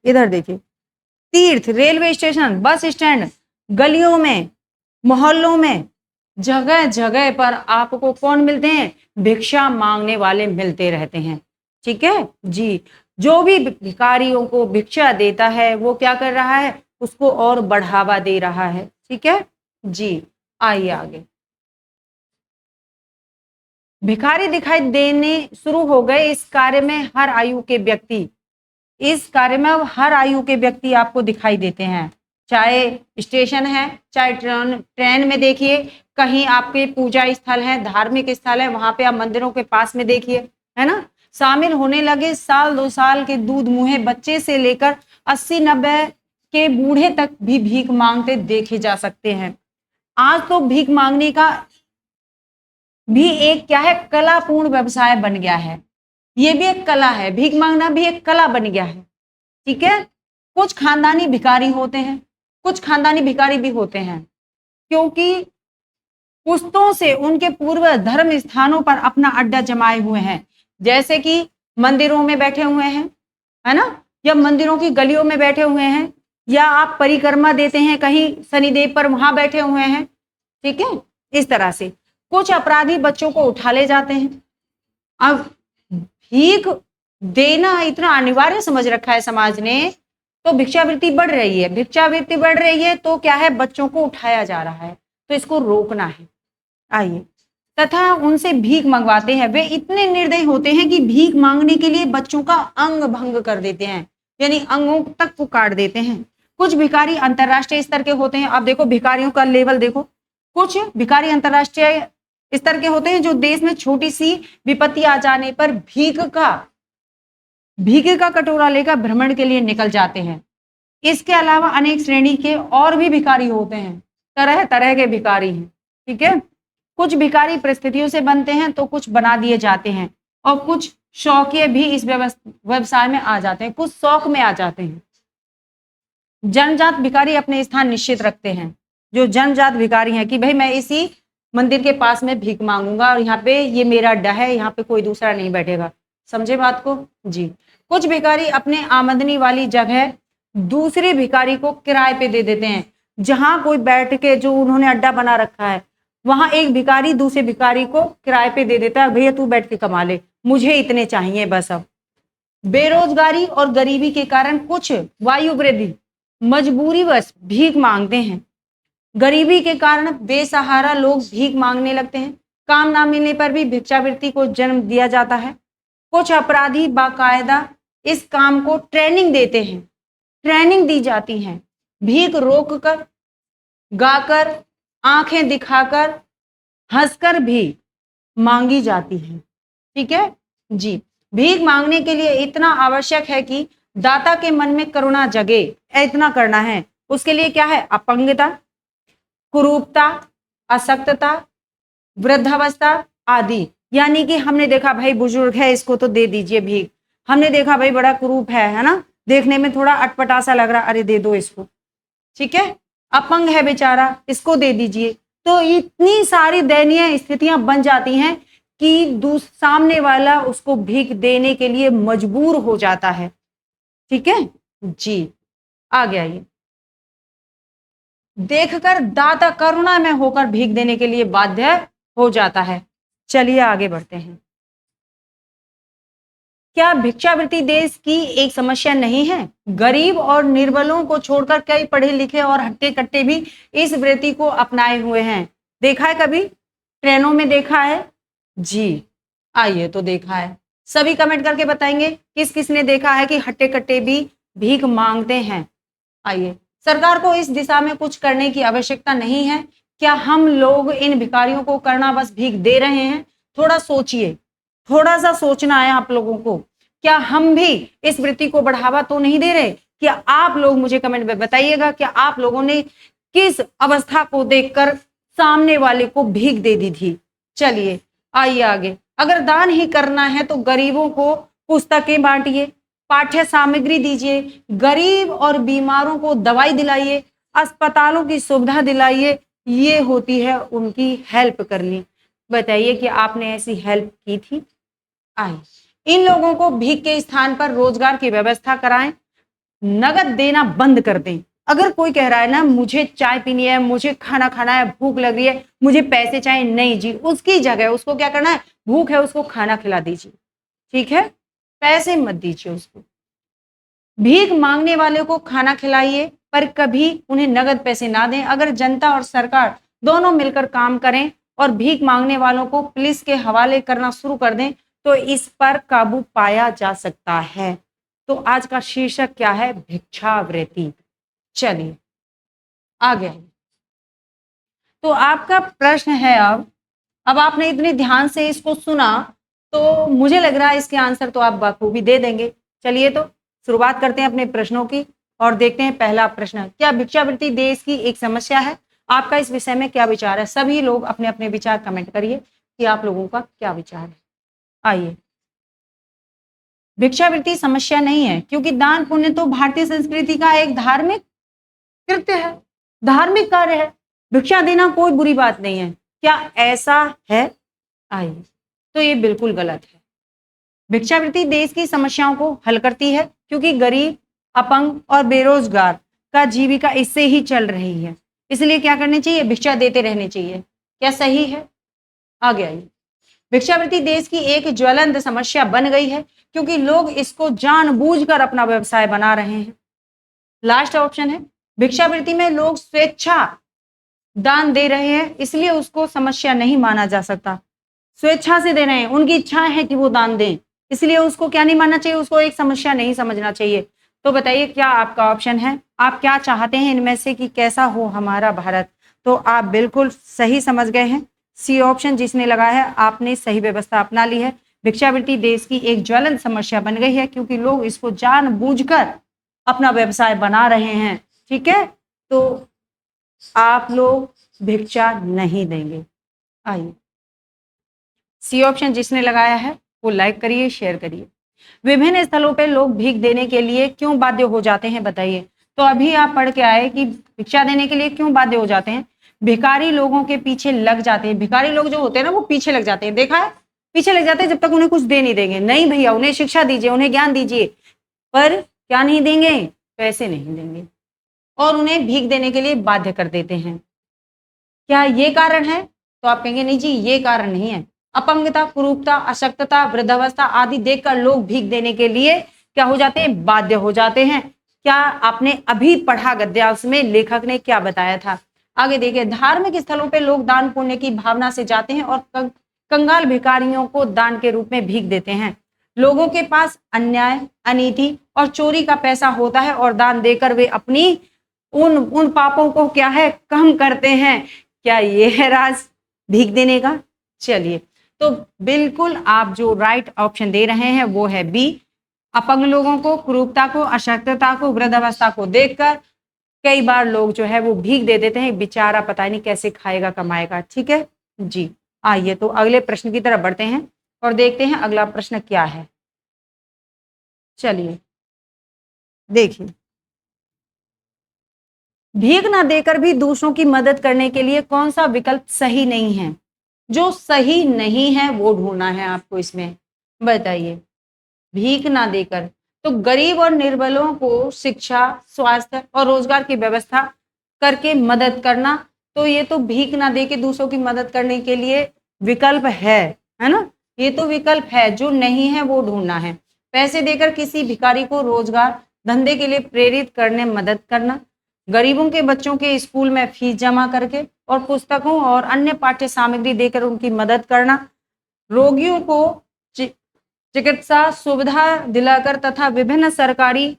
इधर देखिए, तीर्थ, रेलवे स्टेशन, बस स्टैंड, गलियों में, मोहल्लों में, जगह जगह पर आपको कौन मिलते हैं, भिक्षा मांगने वाले मिलते रहते हैं। ठीक है जी, जो भी भिखारियों को भिक्षा देता है वो क्या कर रहा है, उसको और बढ़ावा दे रहा है। ठीक है जी, आइए आगे। भिखारी दिखाई देने शुरू हो गए। इस कार्य में हर आयु के व्यक्ति आपको दिखाई देते हैं। चाहे स्टेशन है, चाहे ट्रेन में देखिए, कहीं आपके पूजा स्थल है, धार्मिक स्थल है, वहां पे आप मंदिरों के पास में देखिए, है ना, शामिल होने लगे। 1-2 साल के दूध मुहे बच्चे से लेकर 80-90 के बूढ़े तक भी भीख मांगते देखे जा सकते हैं। आज तो भीख मांगने का भी एक क्या है, कलापूर्ण व्यवसाय बन गया है। ये भी एक कला है, भीख मांगना भी एक कला बन गया है। ठीक है, कुछ खानदानी भिखारी होते हैं, कुछ खानदानी भिखारी भी होते हैं क्योंकि पुश्तों से उनके पूर्व धर्म स्थानों पर अपना अड्डा जमाए हुए हैं। जैसे कि मंदिरों में बैठे हुए हैं, है ना, या मंदिरों की गलियों में बैठे हुए हैं, या आप परिक्रमा देते हैं कहीं शनिदेव पर, वहां बैठे हुए हैं। ठीक है, इस तरह से कुछ अपराधी बच्चों को उठा ले जाते हैं। अब भीख देना इतना अनिवार्य समझ रखा है समाज ने, तो भिक्षावृत्ति बढ़ रही है तो क्या है, बच्चों को उठाया जा रहा है, तो इसको रोकना है। आइए, तथा उनसे भीख मंगवाते हैं। वे इतने निर्दयी होते हैं कि भीख मांगने के लिए बच्चों का अंग भंग कर देते हैं, यानी अंगों तक को काट देते हैं। कुछ भिखारी अंतरराष्ट्रीय स्तर के होते हैं। अब देखो भिखारियों का लेवल देखो, कुछ भिखारी अंतरराष्ट्रीय स्तर के होते हैं जो देश में छोटी सी विपत्ति आ जाने पर भीख का कटोरा लेकर भ्रमण के लिए निकल जाते हैं। इसके अलावा अनेक श्रेणी के और भी भिखारी होते हैं, तरह तरह के भिखारी हैं। ठीक है, कुछ भिखारी परिस्थितियों से बनते हैं तो कुछ बना दिए जाते हैं, और कुछ शौकिये भी इस व्यवसाय में आ जाते हैं, कुछ शौक में आ जाते हैं। जनजात भिखारी अपने स्थान निश्चित रखते हैं। जो जनजात भिखारी हैं कि भाई मैं इसी मंदिर के पास में भीख मांगूंगा और यहाँ पे ये मेरा अड्डा है, यहाँ पे कोई दूसरा नहीं बैठेगा। समझे बात को जी। कुछ भिखारी अपने आमदनी वाली जगह दूसरे भिखारी को किराए पे दे देते हैं। जहां कोई बैठ के, जो उन्होंने अड्डा बना रखा है, वहां एक भिखारी दूसरे भिखारी को किराए पे दे देता है, भैया तू बैठ के कमा ले, मुझे इतने चाहिए बस। अब बेरोजगारी और गरीबी के कारण कुछ वायुवृद्धि मजबूरीवश भीख मांगते हैं। गरीबी के कारण बेसहारा लोग भीख मांगने लगते हैं। काम ना मिलने पर भी भिक्षावृत्ति को जन्म दिया जाता है। कुछ अपराधी बाकायदा इस काम को ट्रेनिंग देते हैं, ट्रेनिंग दी जाती है। भीख रोककर, गाकर, आंखें दिखाकर, हंसकर भी मांगी जाती है। ठीक है जी। भीख मांगने के लिए इतना आवश्यक है कि दाता के मन में करुणा जगे, इतना करना है। उसके लिए क्या है, अपंगता, कुरूपता, अशक्तता, वृद्धावस्था आदि। यानी कि हमने देखा भाई बुजुर्ग है, इसको तो दे दीजिए भीख। हमने देखा भाई बड़ा कुरूप है ना, देखने में थोड़ा अटपटा सा लग रहा, अरे दे दो इसको। ठीक है, अपंग है बेचारा, इसको दे दीजिए। तो इतनी सारी दयनीय स्थितियां बन जाती हैं कि सामने वाला उसको भीख देने के लिए मजबूर हो जाता है। ठीक है जी, आगे आइए। देखकर दाता करुणा में होकर भीख देने के लिए बाध्य हो जाता है। चलिए आगे बढ़ते हैं। क्या भिक्षावृत्ति देश की एक समस्या नहीं है? गरीब और निर्बलों को छोड़कर कई पढ़े लिखे और हट्टे कट्टे भी इस वृत्ति को अपनाए हुए हैं। देखा है कभी? ट्रेनों में देखा है जी? आइए तो देखा है। सभी कमेंट करके बताएंगे किस किस ने देखा है कि हट्टे कट्टे भी भीख मांगते हैं। आइए, सरकार को इस दिशा में कुछ करने की आवश्यकता नहीं है। क्या हम लोग इन भिखारियों को करना बस भीख दे रहे हैं? थोड़ा सोचिए, थोड़ा सा सोचना है आप लोगों को। क्या हम भी इस वृत्ति को बढ़ावा तो नहीं दे रहे? क्या आप लोग मुझे कमेंट में बताइएगा, क्या आप लोगों ने किस अवस्था को देखकर सामने वाले को भीख दे दी थी? चलिए आइए आगे। अगर दान ही करना है तो गरीबों को पुस्तकें बांटिए, पाठ्य सामग्री दीजिए, गरीब और बीमारों को दवाई दिलाइए, अस्पतालों की सुविधा दिलाइए। ये होती है उनकी हेल्प करनी। बताइए कि आपने ऐसी हेल्प की थी? आए, इन लोगों को भीख के स्थान पर रोजगार की व्यवस्था कराएं, नगद देना बंद कर दें। अगर कोई कह रहा है ना मुझे चाय पीनी है, मुझे खाना खाना है, भूख लग रही है, मुझे पैसे चाहिए, नहीं जी, उसकी जगह उसको क्या करना है, भूख है उसको खाना खिला दीजिए। ठीक है, पैसे मत दीजिए उसको। भीख मांगने वाले को खाना खिलाइए, पर कभी उन्हें नगद पैसे ना दें। अगर जनता और सरकार दोनों मिलकर काम करें और भीख मांगने वालों को पुलिस के हवाले करना शुरू कर दें तो इस पर काबू पाया जा सकता है। तो आज का शीर्षक क्या है? भिक्षावृत्ति। चलिए आगे। तो आपका प्रश्न है, अब आपने इतने ध्यान से इसको सुना तो मुझे लग रहा है इसके आंसर तो आप बखूबी दे देंगे। चलिए तो शुरुआत करते हैं अपने प्रश्नों की और देखते हैं पहला प्रश्न। क्या भिक्षावृत्ति देश की एक समस्या है? आपका इस विषय में क्या विचार है? सभी लोग अपने अपने विचार कमेंट करिए कि आप लोगों का क्या विचार है। आइए, भिक्षावृत्ति समस्या नहीं है क्योंकि दान पुण्य तो भारतीय संस्कृति का एक धार्मिक कृत्य है, धार्मिक कार्य है। भिक्षा देना कोई बुरी बात नहीं है। क्या ऐसा है? आइए, तो ये बिल्कुल गलत है। भिक्षावृत्ति देश की समस्याओं को हल करती है क्योंकि गरीब, अपंग और बेरोजगार का जीविका इससे ही चल रही है। इसलिए क्या करनी चाहिए? भिक्षा देते रहने चाहिए। क्या सही है? आगे आइए। भिक्षावृत्ति देश की एक ज्वलंत समस्या बन गई है क्योंकि लोग इसको जानबूझकर अपना व्यवसाय बना रहे हैं। लास्ट ऑप्शन है, भिक्षावृत्ति में लोग स्वेच्छा दान दे रहे हैं इसलिए उसको समस्या नहीं माना जा सकता। स्वेच्छा से दे रहे हैं, उनकी इच्छा है कि वो दान दें, इसलिए उसको क्या नहीं मानना चाहिए? उसको एक समस्या नहीं समझना चाहिए। तो बताइए क्या आपका ऑप्शन है? आप क्या चाहते हैं इनमें से कि कैसा हो हमारा भारत? तो आप बिल्कुल सही समझ गए हैं। सी ऑप्शन जिसने लगाया है आपने सही व्यवस्था अपना ली है। भिक्षावृत्ति देश की एक ज्वलंत समस्या बन गई है क्योंकि लोग इसको जानबूझकर अपना व्यवसाय बना रहे हैं। ठीक है, तो आप लोग भिक्षा नहीं देंगे। आइए, सी ऑप्शन जिसने लगाया है वो लाइक करिए, शेयर करिए। विभिन्न स्थलों पे लोग भीख देने के लिए क्यों बाध्य हो जाते हैं? बताइए। तो अभी आप पढ़ के आए कि भिक्षा देने के लिए क्यों बाध्य हो जाते हैं? भिखारी लोगों के पीछे लग जाते हैं। भिखारी लोग जो होते हैं ना वो पीछे लग जाते हैं, देखा है, पीछे लग जाते हैं जब तक उन्हें कुछ दे नहीं देंगे। नहीं भैया, उन्हें शिक्षा दीजिए, उन्हें ज्ञान दीजिए, पर क्या नहीं देंगे? पैसे नहीं देंगे और उन्हें भीख देने के लिए बाध्य कर देते हैं। क्या ये कारण है? तो आप कहेंगे नहीं जी, ये कारण नहीं है। अपंगता, कुरूपता, अशक्तता, वृद्धावस्था आदि देखकर लोग भीख देने के लिए क्या हो जाते हैं? बाध्य हो जाते हैं। क्या आपने अभी पढ़ा गद्यांश में लेखक ने क्या बताया था? आगे देखिए, धार्मिक स्थलों पे लोग दान पुण्य की भावना से जाते हैं और कंगाल भिखारियों को दान के रूप में भीख देते हैं। लोगों के पास अन्याय, अनीति और चोरी का पैसा होता है और दान देकर वे अपनी उन पापों को क्या है? कम करते हैं। क्या ये है राज भीख देने का? चलिए, तो बिल्कुल आप जो राइट ऑप्शन दे रहे हैं वो है बी। अपंग लोगों को, कुरूपता को, अशक्तता को, वृद्धावस्था को देखकर कई बार लोग जो है वो भीख दे देते हैं। बेचारा पता नहीं कैसे खाएगा कमाएगा। ठीक है जी, आइए तो अगले प्रश्न की तरफ बढ़ते हैं और देखते हैं अगला प्रश्न क्या है। चलिए देखिए, भीख ना देकर भी दूसरों की मदद करने के लिए कौन सा विकल्प सही नहीं है? जो सही नहीं है वो ढूंढना है आपको इसमें। बताइए। भीख ना देकर तो गरीब और निर्बलों को शिक्षा, स्वास्थ्य और रोजगार की व्यवस्था करके मदद करना, तो ये तो भीख ना दे के दूसरों की मदद करने के लिए विकल्प है ना? ये तो विकल्प है, जो नहीं है वो ढूंढना है। पैसे देकर किसी भिखारी को रोजगार धंधे के लिए प्रेरित करने मदद करना, गरीबों के बच्चों के स्कूल में फीस जमा करके और पुस्तकों और अन्य पाठ्य सामग्री देकर उनकी मदद करना, रोगियों को चिकित्सा सुविधा दिलाकर तथा विभिन्न सरकारी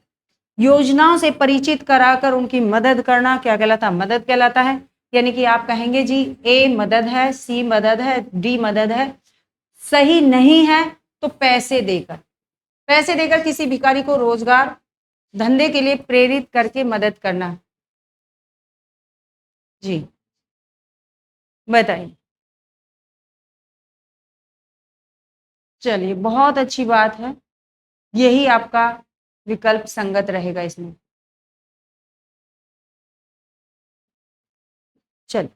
योजनाओं से परिचित कराकर उनकी मदद करना क्या कहलाता? मदद कहलाता है। यानी कि आप कहेंगे जी ए मदद है, सी मदद है, डी मदद है। सही नहीं है तो पैसे देकर किसी भिखारी को रोजगार धंधे के लिए प्रेरित करके मदद करना। जी बताइए। चलिए, बहुत अच्छी बात है, यही आपका विकल्प संगत रहेगा इसमें। चल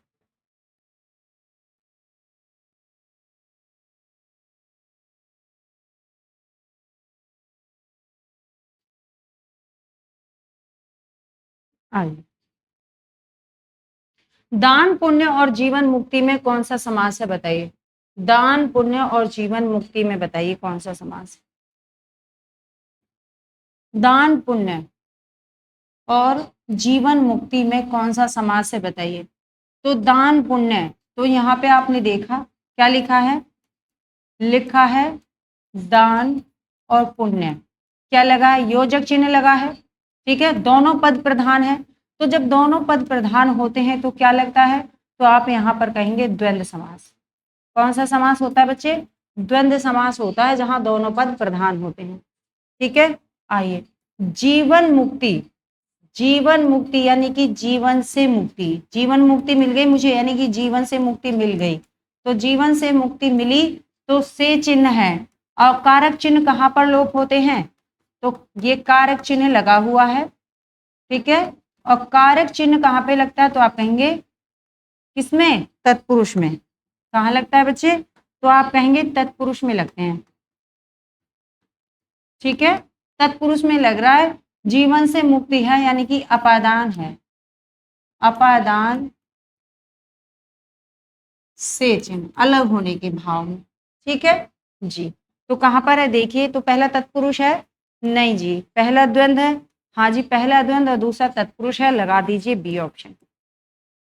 आइए। दान पुण्य और जीवन मुक्ति में कौन सा समास है? बताइए। दान पुण्य और जीवन मुक्ति में बताइए कौन सा समास है? दान पुण्य और जीवन मुक्ति में कौन सा समास है? बताइए। तो दान पुण्य, तो यहाँ पे आपने देखा क्या लिखा है? लिखा है दान और पुण्य, क्या लगा है? योजक चिन्ह लगा है। ठीक है, दोनों पद प्रधान है। तो जब दोनों पद प्रधान होते हैं तो क्या लगता है? तो आप यहाँ पर कहेंगे द्वंद्व समास। कौन सा समास होता है बच्चे? द्वंद्व समास होता है, जहां दोनों पद प्रधान होते हैं। ठीक है, आइए। जीवन मुक्ति, जीवन मुक्ति यानी कि जीवन से मुक्ति, जीवन मुक्ति मिल गई मुझे, यानी कि जीवन से मुक्ति मिल गई। तो जीवन से मुक्ति मिली तो से चिन्ह है, और कारक चिन्ह कहाँ पर लोप होते हैं? तो ये कारक चिन्ह लगा हुआ है। ठीक है, और कारक चिन्ह कहाँ पे लगता है? तो आप कहेंगे किसमें? तत्पुरुष में। कहाँ लगता है बच्चे? तो आप कहेंगे तत्पुरुष में लगते हैं। ठीक है, तत्पुरुष में लग रहा है। जीवन से मुक्ति है यानी कि अपादान है, अपादान से चिन्ह अलग होने के भाव में। ठीक है जी, तो कहाँ पर है देखिए? तो पहला तत्पुरुष है? नहीं जी, पहला द्वंद्व है। हाँ जी, पहला द्वंद्व और दूसरा तत्पुरुष है, लगा दीजिए बी ऑप्शन।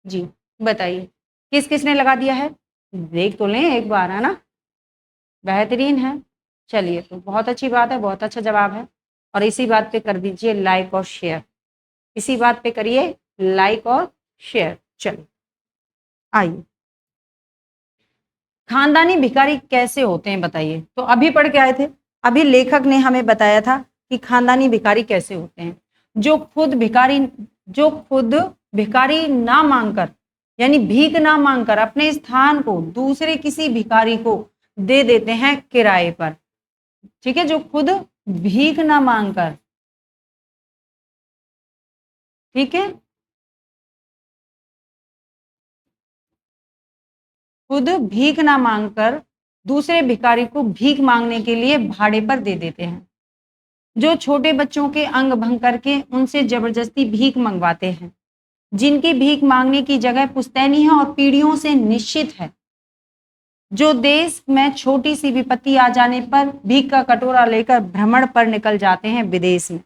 जी बताइए, किस किसने लगा दिया है? देख तो लें एक बार, है ना? बेहतरीन है। चलिए, तो बहुत अच्छी बात है, बहुत अच्छा जवाब है। और इसी बात पे कर दीजिए लाइक और शेयर, इसी बात पे करिए लाइक और शेयर। चलिए आइए, खानदानी भिखारी कैसे होते हैं बताइए। तो अभी पढ़ के आए थे, अभी लेखक ने हमें बताया था कि खानदानी भिखारी कैसे होते हैं। जो खुद भिखारी ना मांगकर, यानी भीख ना मांगकर अपने स्थान को दूसरे किसी भिखारी को दे देते हैं किराए पर। ठीक है, जो खुद भीख ना मांगकर, ठीक है, खुद भीख ना मांगकर दूसरे भिखारी को भीख मांगने के लिए भाड़े पर दे देते हैं। जो छोटे बच्चों के अंग भंग करके उनसे जबरदस्ती भीख मंगवाते हैं, जिनकी भीख मांगने की जगह पुश्तैनी है और पीढ़ियों से निश्चित है। जो देश में छोटी सी विपत्ति आ जाने पर भीख का कटोरा लेकर भ्रमण पर निकल जाते हैं विदेश में।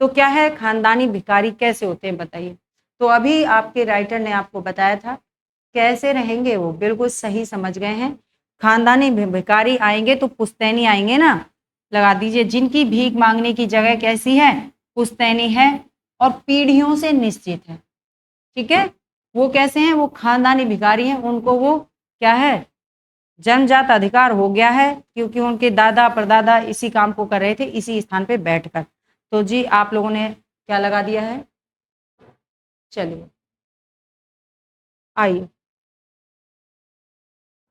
तो क्या है, खानदानी भिखारी कैसे होते हैं बताइए। तो अभी आपके राइटर ने आपको बताया था कैसे रहेंगे, वो बिल्कुल सही समझ गए हैं। खानदानी भिखारी आएंगे तो पुश्तैनी आएंगे ना, लगा दीजिए। जिनकी भीख मांगने की जगह कैसी है? पुश्तैनी है और पीढ़ियों से निश्चित है। ठीक है, वो कैसे हैं? वो खानदानी भिखारी हैं, उनको वो क्या है, जन्मजात अधिकार हो गया है, क्योंकि उनके दादा परदादा इसी काम को कर रहे थे, इसी स्थान पे बैठकर। तो जी आप लोगों ने क्या लगा दिया है? चलिए आइए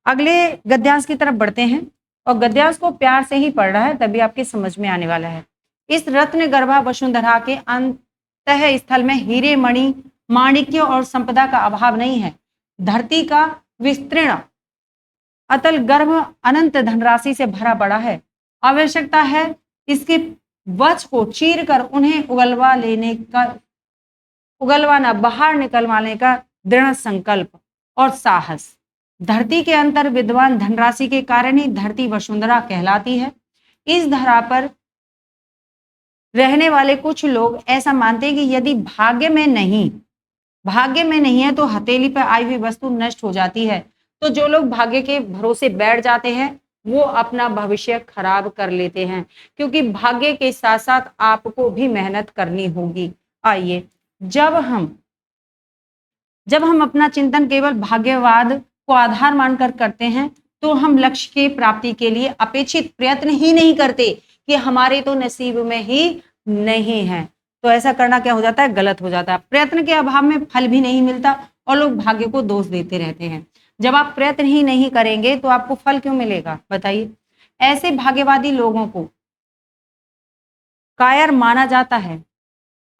अगले गद्यांश की तरफ बढ़ते हैं, और गद्यांश को प्यार से ही पढ़ रहा है तभी आपके समझ में आने वाला है। इस रत्न गर्भा वसुंधरा के अंतः स्थल में हीरे मणि माणिक्य और संपदा का अभाव नहीं है। धरती का विस्तीर्ण अतल गर्भ अनंत धनराशि से भरा पड़ा है। आवश्यकता है इसके वक्ष को चीर कर उन्हें उगलवाना, बाहर निकलवाने का दृढ़ संकल्प और साहस। धरती के अंतर विद्वान धनराशि के कारण ही धरती वसुंधरा कहलाती है। इस धरा पर रहने वाले कुछ लोग ऐसा मानते हैं कि यदि भाग्य में नहीं है तो हथेली पर आई हुई वस्तु नष्ट हो जाती है। तो जो लोग भाग्य के भरोसे बैठ जाते हैं वो अपना भविष्य खराब कर लेते हैं, क्योंकि भाग्य के साथ साथ आपको भी मेहनत करनी होगी। आइए, जब हम अपना चिंतन केवल भाग्यवाद को आधार मानकर करते हैं तो हम लक्ष्य की प्राप्ति के लिए अपेक्षित प्रयत्न ही नहीं करते कि हमारे तो नसीब में ही नहीं है। तो ऐसा करना क्या हो जाता है, गलत हो जाता है। प्रयत्न के अभाव में फल भी नहीं मिलता और लोग भाग्य को दोष देते रहते हैं। जब आप प्रयत्न ही नहीं करेंगे तो आपको फल क्यों मिलेगा, बताइए। ऐसे भाग्यवादी लोगों को कायर माना जाता है।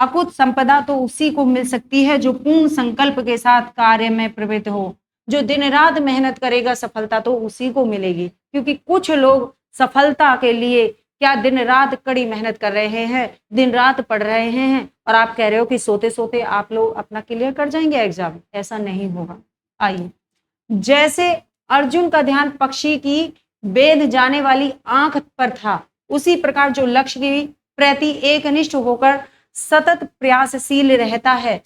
अकुत संपदा तो उसी को मिल सकती है जो पूर्ण संकल्प के साथ कार्य में प्रवृत्त हो। जो दिन रात मेहनत करेगा सफलता तो उसी को मिलेगी, क्योंकि कुछ लोग सफलता के लिए क्या दिन रात कड़ी मेहनत कर रहे हैं, दिन रात पढ़ रहे हैं, और आप कह रहे हो कि सोते सोते आप लोग अपना क्लियर कर जाएंगे एग्जाम। ऐसा नहीं होगा। आइए, जैसे अर्जुन का ध्यान पक्षी की बेध जाने वाली आंख पर था, उसी प्रकार जो लक्ष्य की प्रति एकनिष्ठ होकर सतत प्रयासशील रहता है,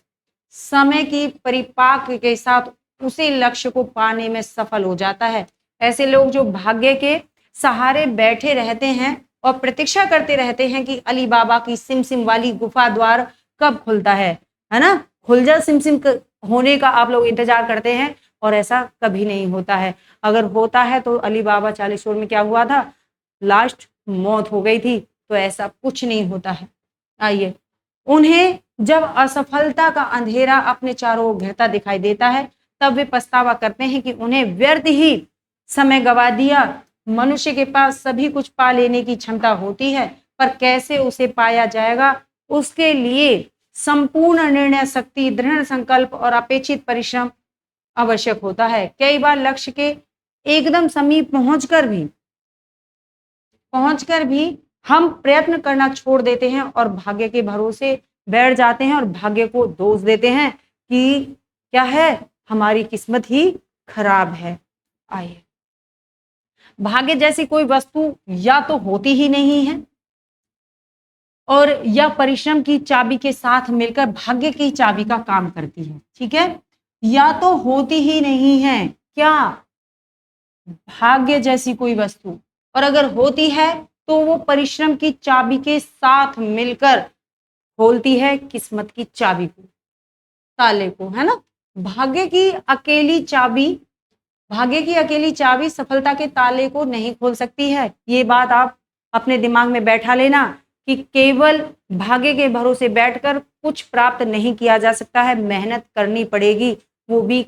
समय की परिपाक के साथ उसी लक्ष्य को पाने में सफल हो जाता है। ऐसे लोग जो भाग्य के सहारे बैठे रहते हैं और प्रतीक्षा करते रहते हैं कि अली बाबा की सिम सिम वाली गुफा द्वार कब खुलता है ना, खुल जा सिम सिम होने का आप लोग इंतजार करते हैं, और ऐसा कभी नहीं होता है। अगर होता है तो अली बाबा चालीसोर में क्या हुआ था, लास्ट मौत हो गई थी। तो ऐसा कुछ नहीं होता है। आइए, उन्हें जब असफलता का अंधेरा अपने चारों ओर घिरता दिखाई देता है तब वे पछतावा करते हैं कि उन्हें व्यर्थ ही समय गवा दिया। मनुष्य के पास सभी कुछ पा लेने की क्षमता होती है, पर कैसे उसे पाया जाएगा, उसके लिए संपूर्ण निर्णय शक्ति, दृढ़ संकल्प और अपेक्षित परिश्रम आवश्यक होता है। कई बार लक्ष्य के एकदम समीप पहुंचकर भी हम प्रयत्न करना छोड़ देते हैं और भाग्य के भरोसे बैठ जाते हैं और भाग्य को दोष देते हैं कि क्या है, हमारी किस्मत ही खराब है। आइए, भाग्य जैसी कोई वस्तु या तो होती ही नहीं है और या परिश्रम की चाबी के साथ मिलकर भाग्य की चाबी का काम करती है। ठीक है, या तो होती ही नहीं है क्या भाग्य जैसी कोई वस्तु, और अगर होती है तो वो परिश्रम की चाबी के साथ मिलकर खोलती है किस्मत की चाबी को, ताले को, है ना। भाग्य की अकेली चाबी सफलता के ताले को नहीं खोल सकती है। ये बात आप अपने दिमाग में बैठा लेना कि केवल भाग्य के भरोसे बैठकर कुछ प्राप्त नहीं किया जा सकता है, मेहनत करनी पड़ेगी, वो भी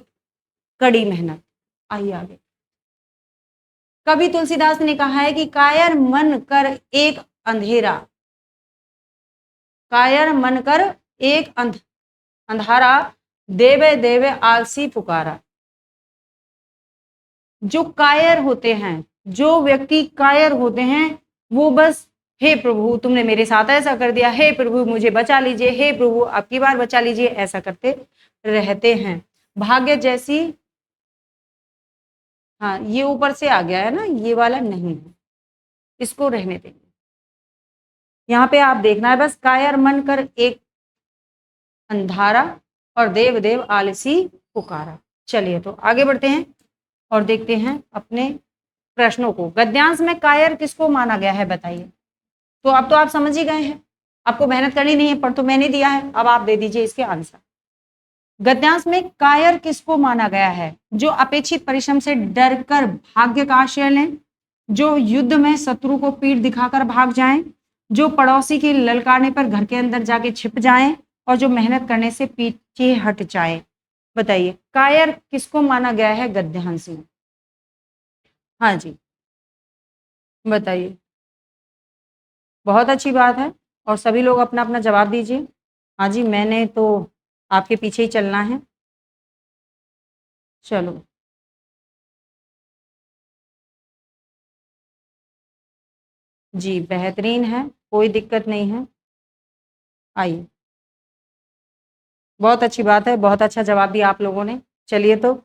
कड़ी मेहनत। आइए आगे, कवि तुलसीदास ने कहा है कि कायर मन कर एक अंधारा देवे देवे आलसी पुकारा। जो कायर होते हैं, जो व्यक्ति कायर होते हैं, वो बस हे प्रभु तुमने मेरे साथ ऐसा कर दिया, हे प्रभु मुझे बचा लीजिए, हे प्रभु अब की बार बचा लीजिए, ऐसा करते रहते हैं। भाग्य जैसी, हाँ ये ऊपर से आ गया है ना, ये वाला नहीं है, इसको रहने देंगे। यहाँ पे आप देखना है बस, कायर मन कर एक अंधारा और देव देव आलसी पुकारा। चलिए तो आगे बढ़ते हैं और देखते हैं अपने प्रश्नों को। गद्यांश में कायर किसको माना गया है बताइए। तो अब तो आप समझ ही गए हैं, आपको मेहनत करनी नहीं है, पर तो मैंने दिया है, अब आप दे दीजिए इसके आंसर। गद्यांश में कायर किसको माना गया है, जो अपेक्षित परिश्रम से डरकर भाग्य का आश्रय लें, जो युद्ध में शत्रु को पीठ दिखाकर भाग जाएं, जो पड़ोसी के ललकारने पर घर के अंदर जाके छिप जाएं, और जो मेहनत करने से पीछे हट जाएं। बताइए कायर किसको माना गया है गद्यांश में। हाँ जी बताइए, बहुत अच्छी बात है, और सभी लोग अपना अपना जवाब दीजिए। हाँ जी, मैंने तो आपके पीछे ही चलना है। चलो जी, बेहतरीन है, कोई दिक्कत नहीं है। आइए, बहुत अच्छी बात है, बहुत अच्छा जवाब दिया आप लोगों ने। चलिए तो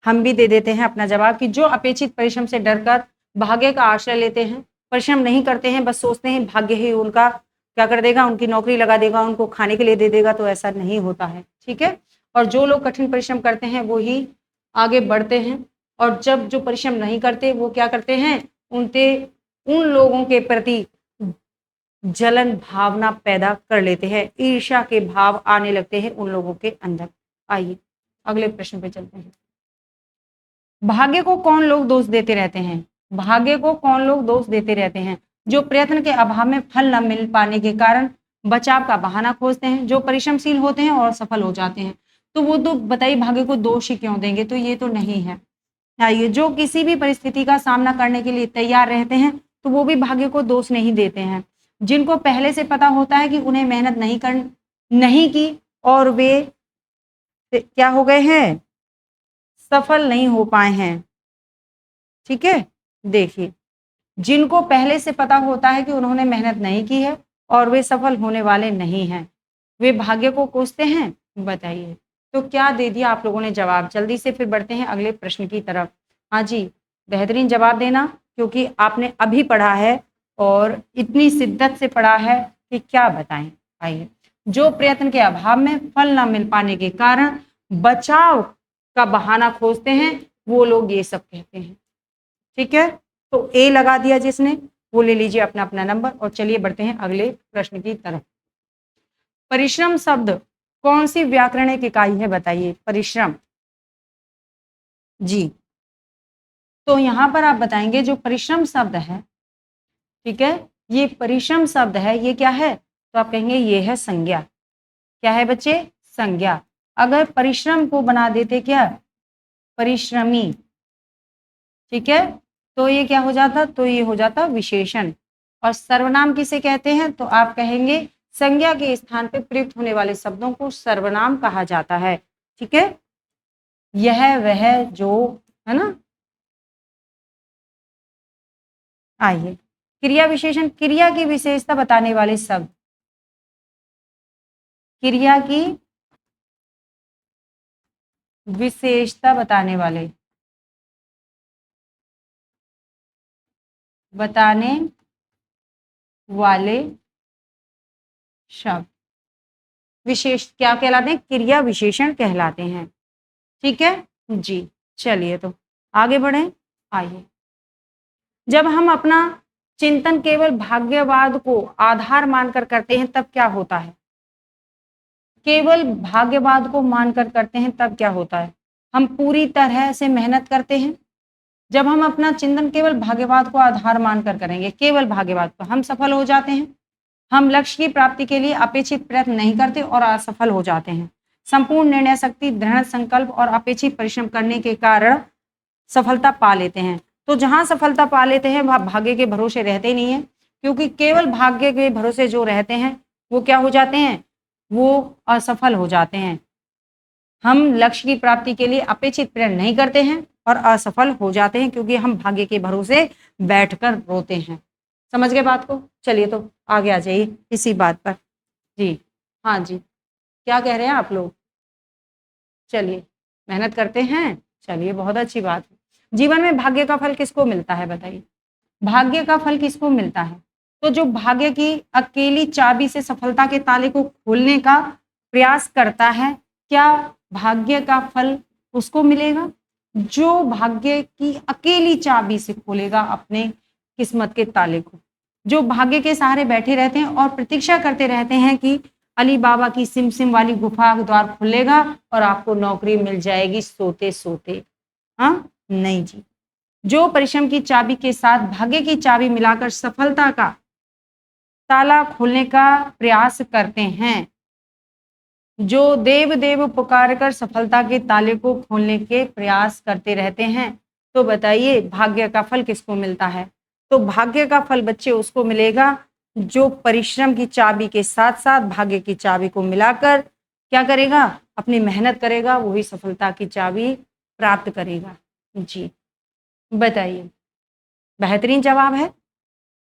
हम भी दे देते हैं अपना जवाब कि जो अपेक्षित परिश्रम से डरकर भाग्य का आश्रय लेते हैं, परिश्रम नहीं करते हैं, बस सोचते हैं भाग्य ही उनका क्या कर देगा, उनकी नौकरी लगा देगा, उनको खाने के लिए दे देगा, तो ऐसा नहीं होता है। ठीक है। और जो लोग कठिन परिश्रम करते हैं वो ही आगे बढ़ते हैं, और जब जो परिश्रम नहीं करते वो क्या करते हैं, उनके उन लोगों के प्रति जलन भावना पैदा कर लेते हैं, ईर्ष्या के भाव आने लगते हैं उन लोगों के अंदर। आइए अगले प्रश्न पे चलते हैं। भाग्य को कौन लोग दोष देते रहते हैं? भाग्य को कौन लोग दोष देते रहते हैं? जो प्रयत्न के अभाव में फल न मिल पाने के कारण बचाव का बहाना खोजते हैं, जो परिश्रमशील होते हैं और सफल हो जाते हैं। तो वो तो बताइए भाग्य को दोष ही क्यों देंगे, तो ये तो नहीं है। आइए, जो किसी भी परिस्थिति का सामना करने के लिए तैयार रहते हैं तो वो भी भाग्य को दोष नहीं देते हैं। जिनको पहले से पता होता है कि उन्हें मेहनत नहीं की और वे क्या हो गए हैं, सफल नहीं हो पाए हैं। ठीक है। देखिए, जिनको पहले से पता होता है कि उन्होंने मेहनत नहीं की है और वे सफल होने वाले नहीं हैं, वे भाग्य को कोसते हैं। बताइए तो क्या दे दिया आप लोगों ने जवाब? जल्दी से फिर बढ़ते हैं अगले प्रश्न की तरफ। हाँ जी, बेहतरीन जवाब देना, क्योंकि आपने अभी पढ़ा है और इतनी शिद्दत से पढ़ा है कि क्या बताएं। आइए, जो प्रयत्न के अभाव में फल न मिल पाने के कारण बचाव का बहाना खोजते हैं, वो लोग ये सब कहते हैं। ठीक है, तो ए लगा दिया जिसने, वो ले लीजिए अपना अपना नंबर। और चलिए बढ़ते हैं अगले प्रश्न की तरफ। परिश्रम शब्द कौन सी व्याकरणिक इकाई है? बताइए। परिश्रम जी, तो यहां पर आप बताएंगे जो परिश्रम शब्द है, ठीक है, ये परिश्रम शब्द है, ये क्या है? तो आप कहेंगे ये है संज्ञा। क्या है बच्चे? संज्ञा। अगर परिश्रम को बना देते क्या, परिश्रमी, ठीक है, तो ये क्या हो जाता? तो ये हो जाता विशेषण। और सर्वनाम किसे कहते हैं? तो आप कहेंगे संज्ञा के स्थान पे प्रयुक्त होने वाले शब्दों को सर्वनाम कहा जाता है। ठीक है, यह वह जो, है ना। आइए, क्रिया विशेषण, क्रिया की विशेषता बताने वाले शब्द, क्रिया की विशेषता बताने वाले शब्द विशेष क्या कहलाते हैं? क्रिया विशेषण कहलाते हैं। ठीक है जी, चलिए तो आगे बढ़े। आइए, जब हम अपना चिंतन केवल भाग्यवाद को आधार मानकर करते हैं तब क्या होता है? केवल भाग्यवाद को मानकर करते हैं तब क्या होता है? हम पूरी तरह से मेहनत करते हैं। जब हम अपना चिंतन केवल भाग्यवाद को आधार मानकर करेंगे, केवल भाग्यवाद, तो हम सफल हो जाते हैं। हम लक्ष्य की प्राप्ति के लिए अपेक्षित प्रयत्न नहीं करते और असफल हो जाते हैं। संपूर्ण निर्णय शक्ति, दृढ़ संकल्प और अपेक्षित परिश्रम करने के कारण सफलता पा लेते हैं। तो जहां सफलता पा लेते हैं वहां भाग्य के भरोसे रहते नहीं है, क्योंकि केवल भाग्य के भरोसे जो रहते हैं वो क्या हो जाते हैं? वो असफल हो जाते हैं। हम लक्ष्य की प्राप्ति के लिए अपेक्षित प्रयत्न नहीं करते हैं और असफल हो जाते हैं, क्योंकि हम भाग्य के भरोसे बैठकर रोते हैं। समझ गए बात को? चलिए तो आगे आ जाइए इसी बात पर। जी हाँ जी, क्या कह रहे हैं आप लोग? चलिए, मेहनत करते हैं, चलिए बहुत अच्छी बात है। जीवन में भाग्य का फल किसको मिलता है? बताइए, भाग्य का फल किसको मिलता है? तो जो भाग्य की अकेली चाबी से सफलता के ताले को खोलने का प्रयास करता है, क्या भाग्य का फल उसको मिलेगा? जो भाग्य की अकेली चाबी से खोलेगा अपने किस्मत के ताले को। जो भाग्य के सहारे बैठे रहते हैं और प्रतीक्षा करते रहते हैं कि अली बाबा की सिम सिम वाली गुफा का द्वार खुलेगा और आपको नौकरी मिल जाएगी सोते सोते। हाँ नहीं जी, जो परिश्रम की चाबी के साथ भाग्य की चाबी मिलाकर सफलता का ताला खोलने का प्रयास करते हैं, जो देव देव पुकार कर सफलता के ताले को खोलने के प्रयास करते रहते हैं, तो बताइए भाग्य का फल किसको मिलता है? तो भाग्य का फल बच्चे उसको मिलेगा जो परिश्रम की चाबी के साथ साथ भाग्य की चाबी को मिलाकर क्या करेगा? अपनी मेहनत करेगा वही सफलता की चाबी प्राप्त करेगा। जी बताइए, बेहतरीन जवाब है।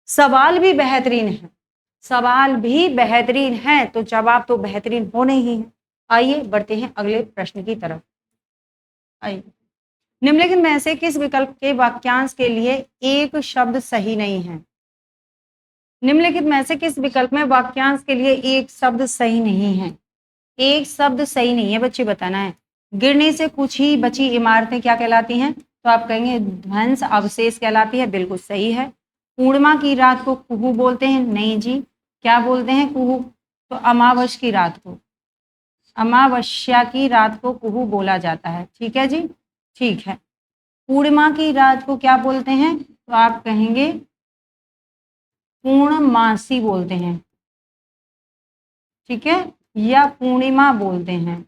सवाल भी बेहतरीन है, सवाल भी बेहतरीन है तो जवाब तो बेहतरीन होने ही है। आइए बढ़ते हैं अगले प्रश्न की तरफ। आइए, निम्नलिखित में से किस विकल्प के वाक्यांश के लिए एक शब्द सही नहीं है? निम्नलिखित में से किस विकल्प में वाक्यांश के लिए एक शब्द सही नहीं है? एक शब्द सही नहीं है बच्चे, बताना है। गिरने से कुछ ही बची इमारतें क्या कहलाती हैं? तो आप कहेंगे ध्वंस अवशेष कहलाती है, बिल्कुल सही है। पूर्णिमा की रात को कुहू बोलते हैं, नहीं जी। क्या बोलते हैं? कुहू। तो अमावस की रात को, अमावस्या की रात को कुहू बोला जाता है, ठीक है जी, ठीक है। पूर्णिमा की रात को क्या बोलते हैं? तो आप कहेंगे पूर्णमासी बोलते हैं, ठीक है, या पूर्णिमा बोलते हैं,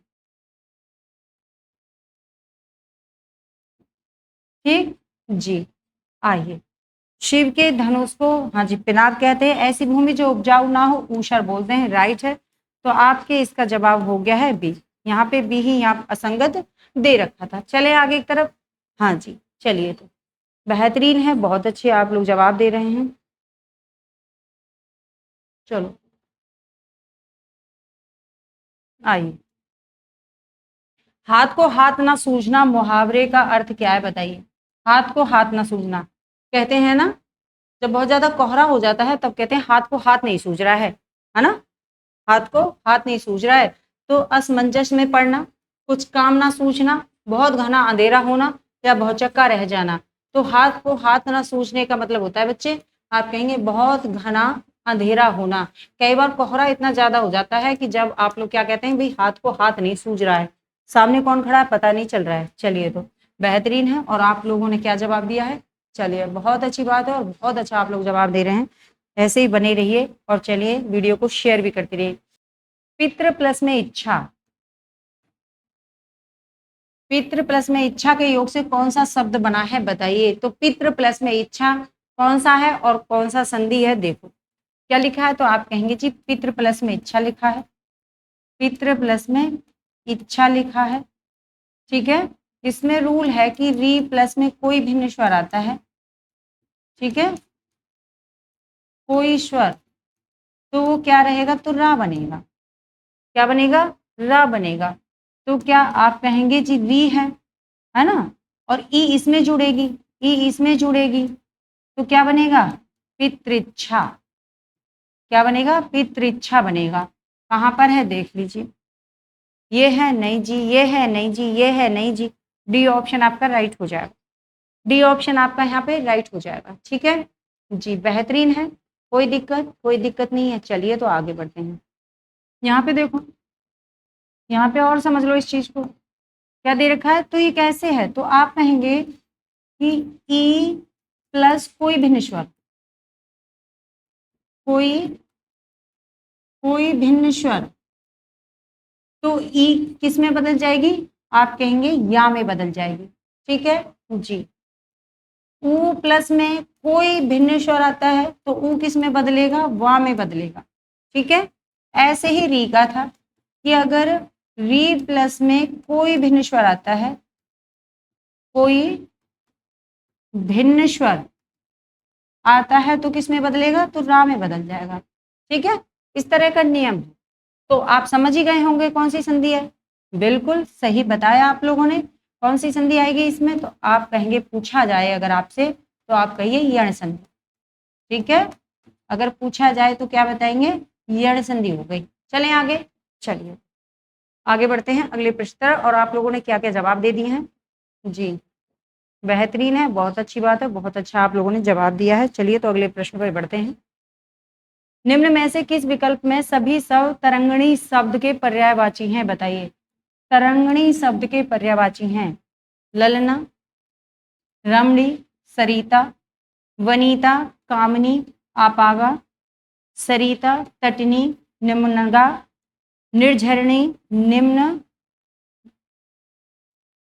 ठीक जी। आइए, शिव के धनुष को हाँ जी पिनाक कहते हैं। ऐसी भूमि जो उपजाऊ ना हो ऊषर बोलते हैं, राइट है। तो आपके इसका जवाब हो गया है बी। यहाँ पे बी ही यहाँ असंगत दे रखा था। चले आगे की तरफ। हाँ जी चलिए, तो बेहतरीन है, बहुत अच्छे आप लोग जवाब दे रहे हैं। चलो आइए, हाथ को हाथ ना सूझना मुहावरे का अर्थ क्या है बताइए? हाथ को हाथ ना सूझना कहते हैं ना, जब बहुत ज्यादा कोहरा हो जाता है तब कहते हैं हाथ को हाथ नहीं सूझ रहा है ना, हाथ को हाथ नहीं सूझ रहा है। तो असमंजस में पड़ना, कुछ काम ना सूझना, बहुत घना अंधेरा होना या भौचक्का रह जाना। तो हाथ को हाथ ना सूझने का मतलब होता है बच्चे, आप कहेंगे बहुत घना अंधेरा होना। कई बार कोहरा इतना ज्यादा हो जाता है कि जब आप लोग क्या कहते हैं, भाई हाथ को हाथ नहीं सूझ रहा है, सामने कौन खड़ा है पता नहीं चल रहा है। चलिए, तो बेहतरीन है और आप लोगों ने क्या जवाब दिया है? चलिए बहुत अच्छी बात है और बहुत अच्छा आप लोग जवाब दे रहे हैं। ऐसे ही बने रहिए और चलिए वीडियो को शेयर भी करते रहिए। पितृ प्लस में इच्छा, पितृ प्लस में इच्छा के योग से कौन सा शब्द बना है बताइए? तो पितृ प्लस में इच्छा कौन सा है और कौन सा संधि है? देखो क्या लिखा है, तो आप कहेंगे जी पितृ प्लस में इच्छा लिखा है, पितृ प्लस में इच्छा लिखा है, ठीक है। इसमें रूल है कि री प्लस में कोई भिन्न स्वर आता है, ठीक है, कोई स्वर, तो वो क्या रहेगा? तो रा बनेगा। क्या बनेगा? रा बनेगा। तो क्या आप कहेंगे जी री है ना, और ई इसमें जुड़ेगी, ई इसमें जुड़ेगी, तो क्या बनेगा? पितृच्छा। क्या बनेगा? पितृच्छा बनेगा। कहाँ पर है देख लीजिए, ये है नहीं जी, ये है नहीं जी, ये है नहीं जी। डी ऑप्शन आपका राइट हो जाएगा, डी ऑप्शन आपका यहाँ पे राइट हो जाएगा, ठीक है जी। बेहतरीन है, कोई दिक्कत, कोई दिक्कत नहीं है। चलिए तो आगे बढ़ते हैं। यहाँ पे देखो, यहाँ पे और समझ लो इस चीज को, क्या दे रखा है? तो ये कैसे है? तो आप कहेंगे कि ई प्लस कोई भिन्न स्वर, कोई कोई भिन्न स्वर, तो ई किस में बदल जाएगी? आप कहेंगे या में बदल जाएगी, ठीक है जी। ऊ प्लस में कोई भिन्न स्वर आता है तो ऊ किस में बदलेगा? वा में बदलेगा, ठीक है। ऐसे ही री का था कि अगर री प्लस में कोई भिन्न स्वर आता है, कोई भिन्न स्वर आता है तो किस में बदलेगा? तो रा में बदल जाएगा, ठीक है। इस तरह का नियम है। तो आप समझ ही गए होंगे कौन सी संधि है। बिल्कुल सही बताया आप लोगों ने, कौन सी संधि आएगी इसमें? तो आप कहेंगे, पूछा जाए अगर आपसे तो आप कहिए यण संधि, ठीक है। अगर पूछा जाए तो क्या बताएंगे? यण संधि हो गई। चलें आगे, चलिए आगे बढ़ते हैं अगले प्रश्न पर। और आप लोगों ने क्या क्या जवाब दे दिए हैं जी, बेहतरीन है, बहुत अच्छी बात है, बहुत अच्छा आप लोगों ने जवाब दिया है। चलिए तो अगले प्रश्न पर बढ़ते हैं। निम्न में से किस विकल्प में सभी सब तरंगणी शब्द के पर्यायवाची हैं बताइए? तरंगणी शब्द के पर्यायवाची हैं ललना, रमणी, सरिता, वनीता, कामनी, आपागा, सरिता, तटनी, निम्नगा, निर्झरणी, निम्न,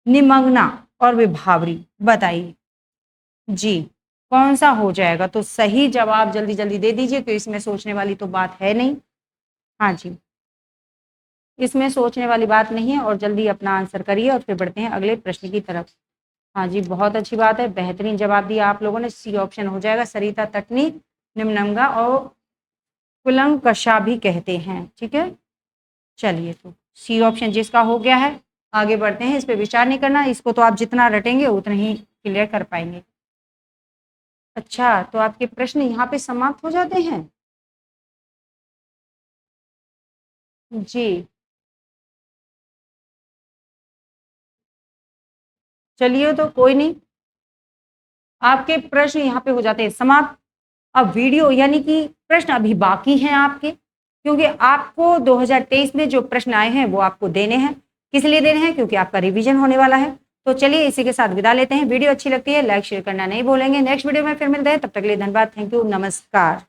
निमग्ना और विभावरी। बताइए जी कौन सा हो जाएगा? तो सही जवाब जल्दी जल्दी दे दीजिए, तो इसमें सोचने वाली तो बात है नहीं। हाँ जी इसमें सोचने वाली बात नहीं है और जल्दी अपना आंसर करिए और फिर बढ़ते हैं अगले प्रश्न की तरफ। हाँ जी, बहुत अच्छी बात है, बेहतरीन जवाब दिया आप लोगों ने। सी ऑप्शन हो जाएगा, सरिता तटनी निम्नंगा और कुलंकषा भी कहते हैं। ठीक है, चलिए तो सी ऑप्शन जिसका हो गया है, आगे बढ़ते हैं। इस पे विचार नहीं करना, इसको तो आप जितना रटेंगे उतना ही क्लियर कर पाएंगे। अच्छा, तो आपके प्रश्न यहाँ पे समाप्त हो जाते हैं। जी, चलिए तो कोई नहीं, आपके प्रश्न यहाँ पे हो जाते हैं समाप्त। अब वीडियो यानी कि प्रश्न अभी बाकी हैं आपके, क्योंकि आपको 2023 में जो प्रश्न आए हैं वो आपको देने हैं। किस लिए देने हैं? क्योंकि आपका रिवीजन होने वाला है। तो चलिए इसी के साथ विदा लेते हैं। वीडियो अच्छी लगती है लाइक शेयर करना नहीं भूलेंगे। नेक्स्ट वीडियो में फिर मिलते हैं, तब तक के लिए धन्यवाद, थैंक यू, नमस्कार।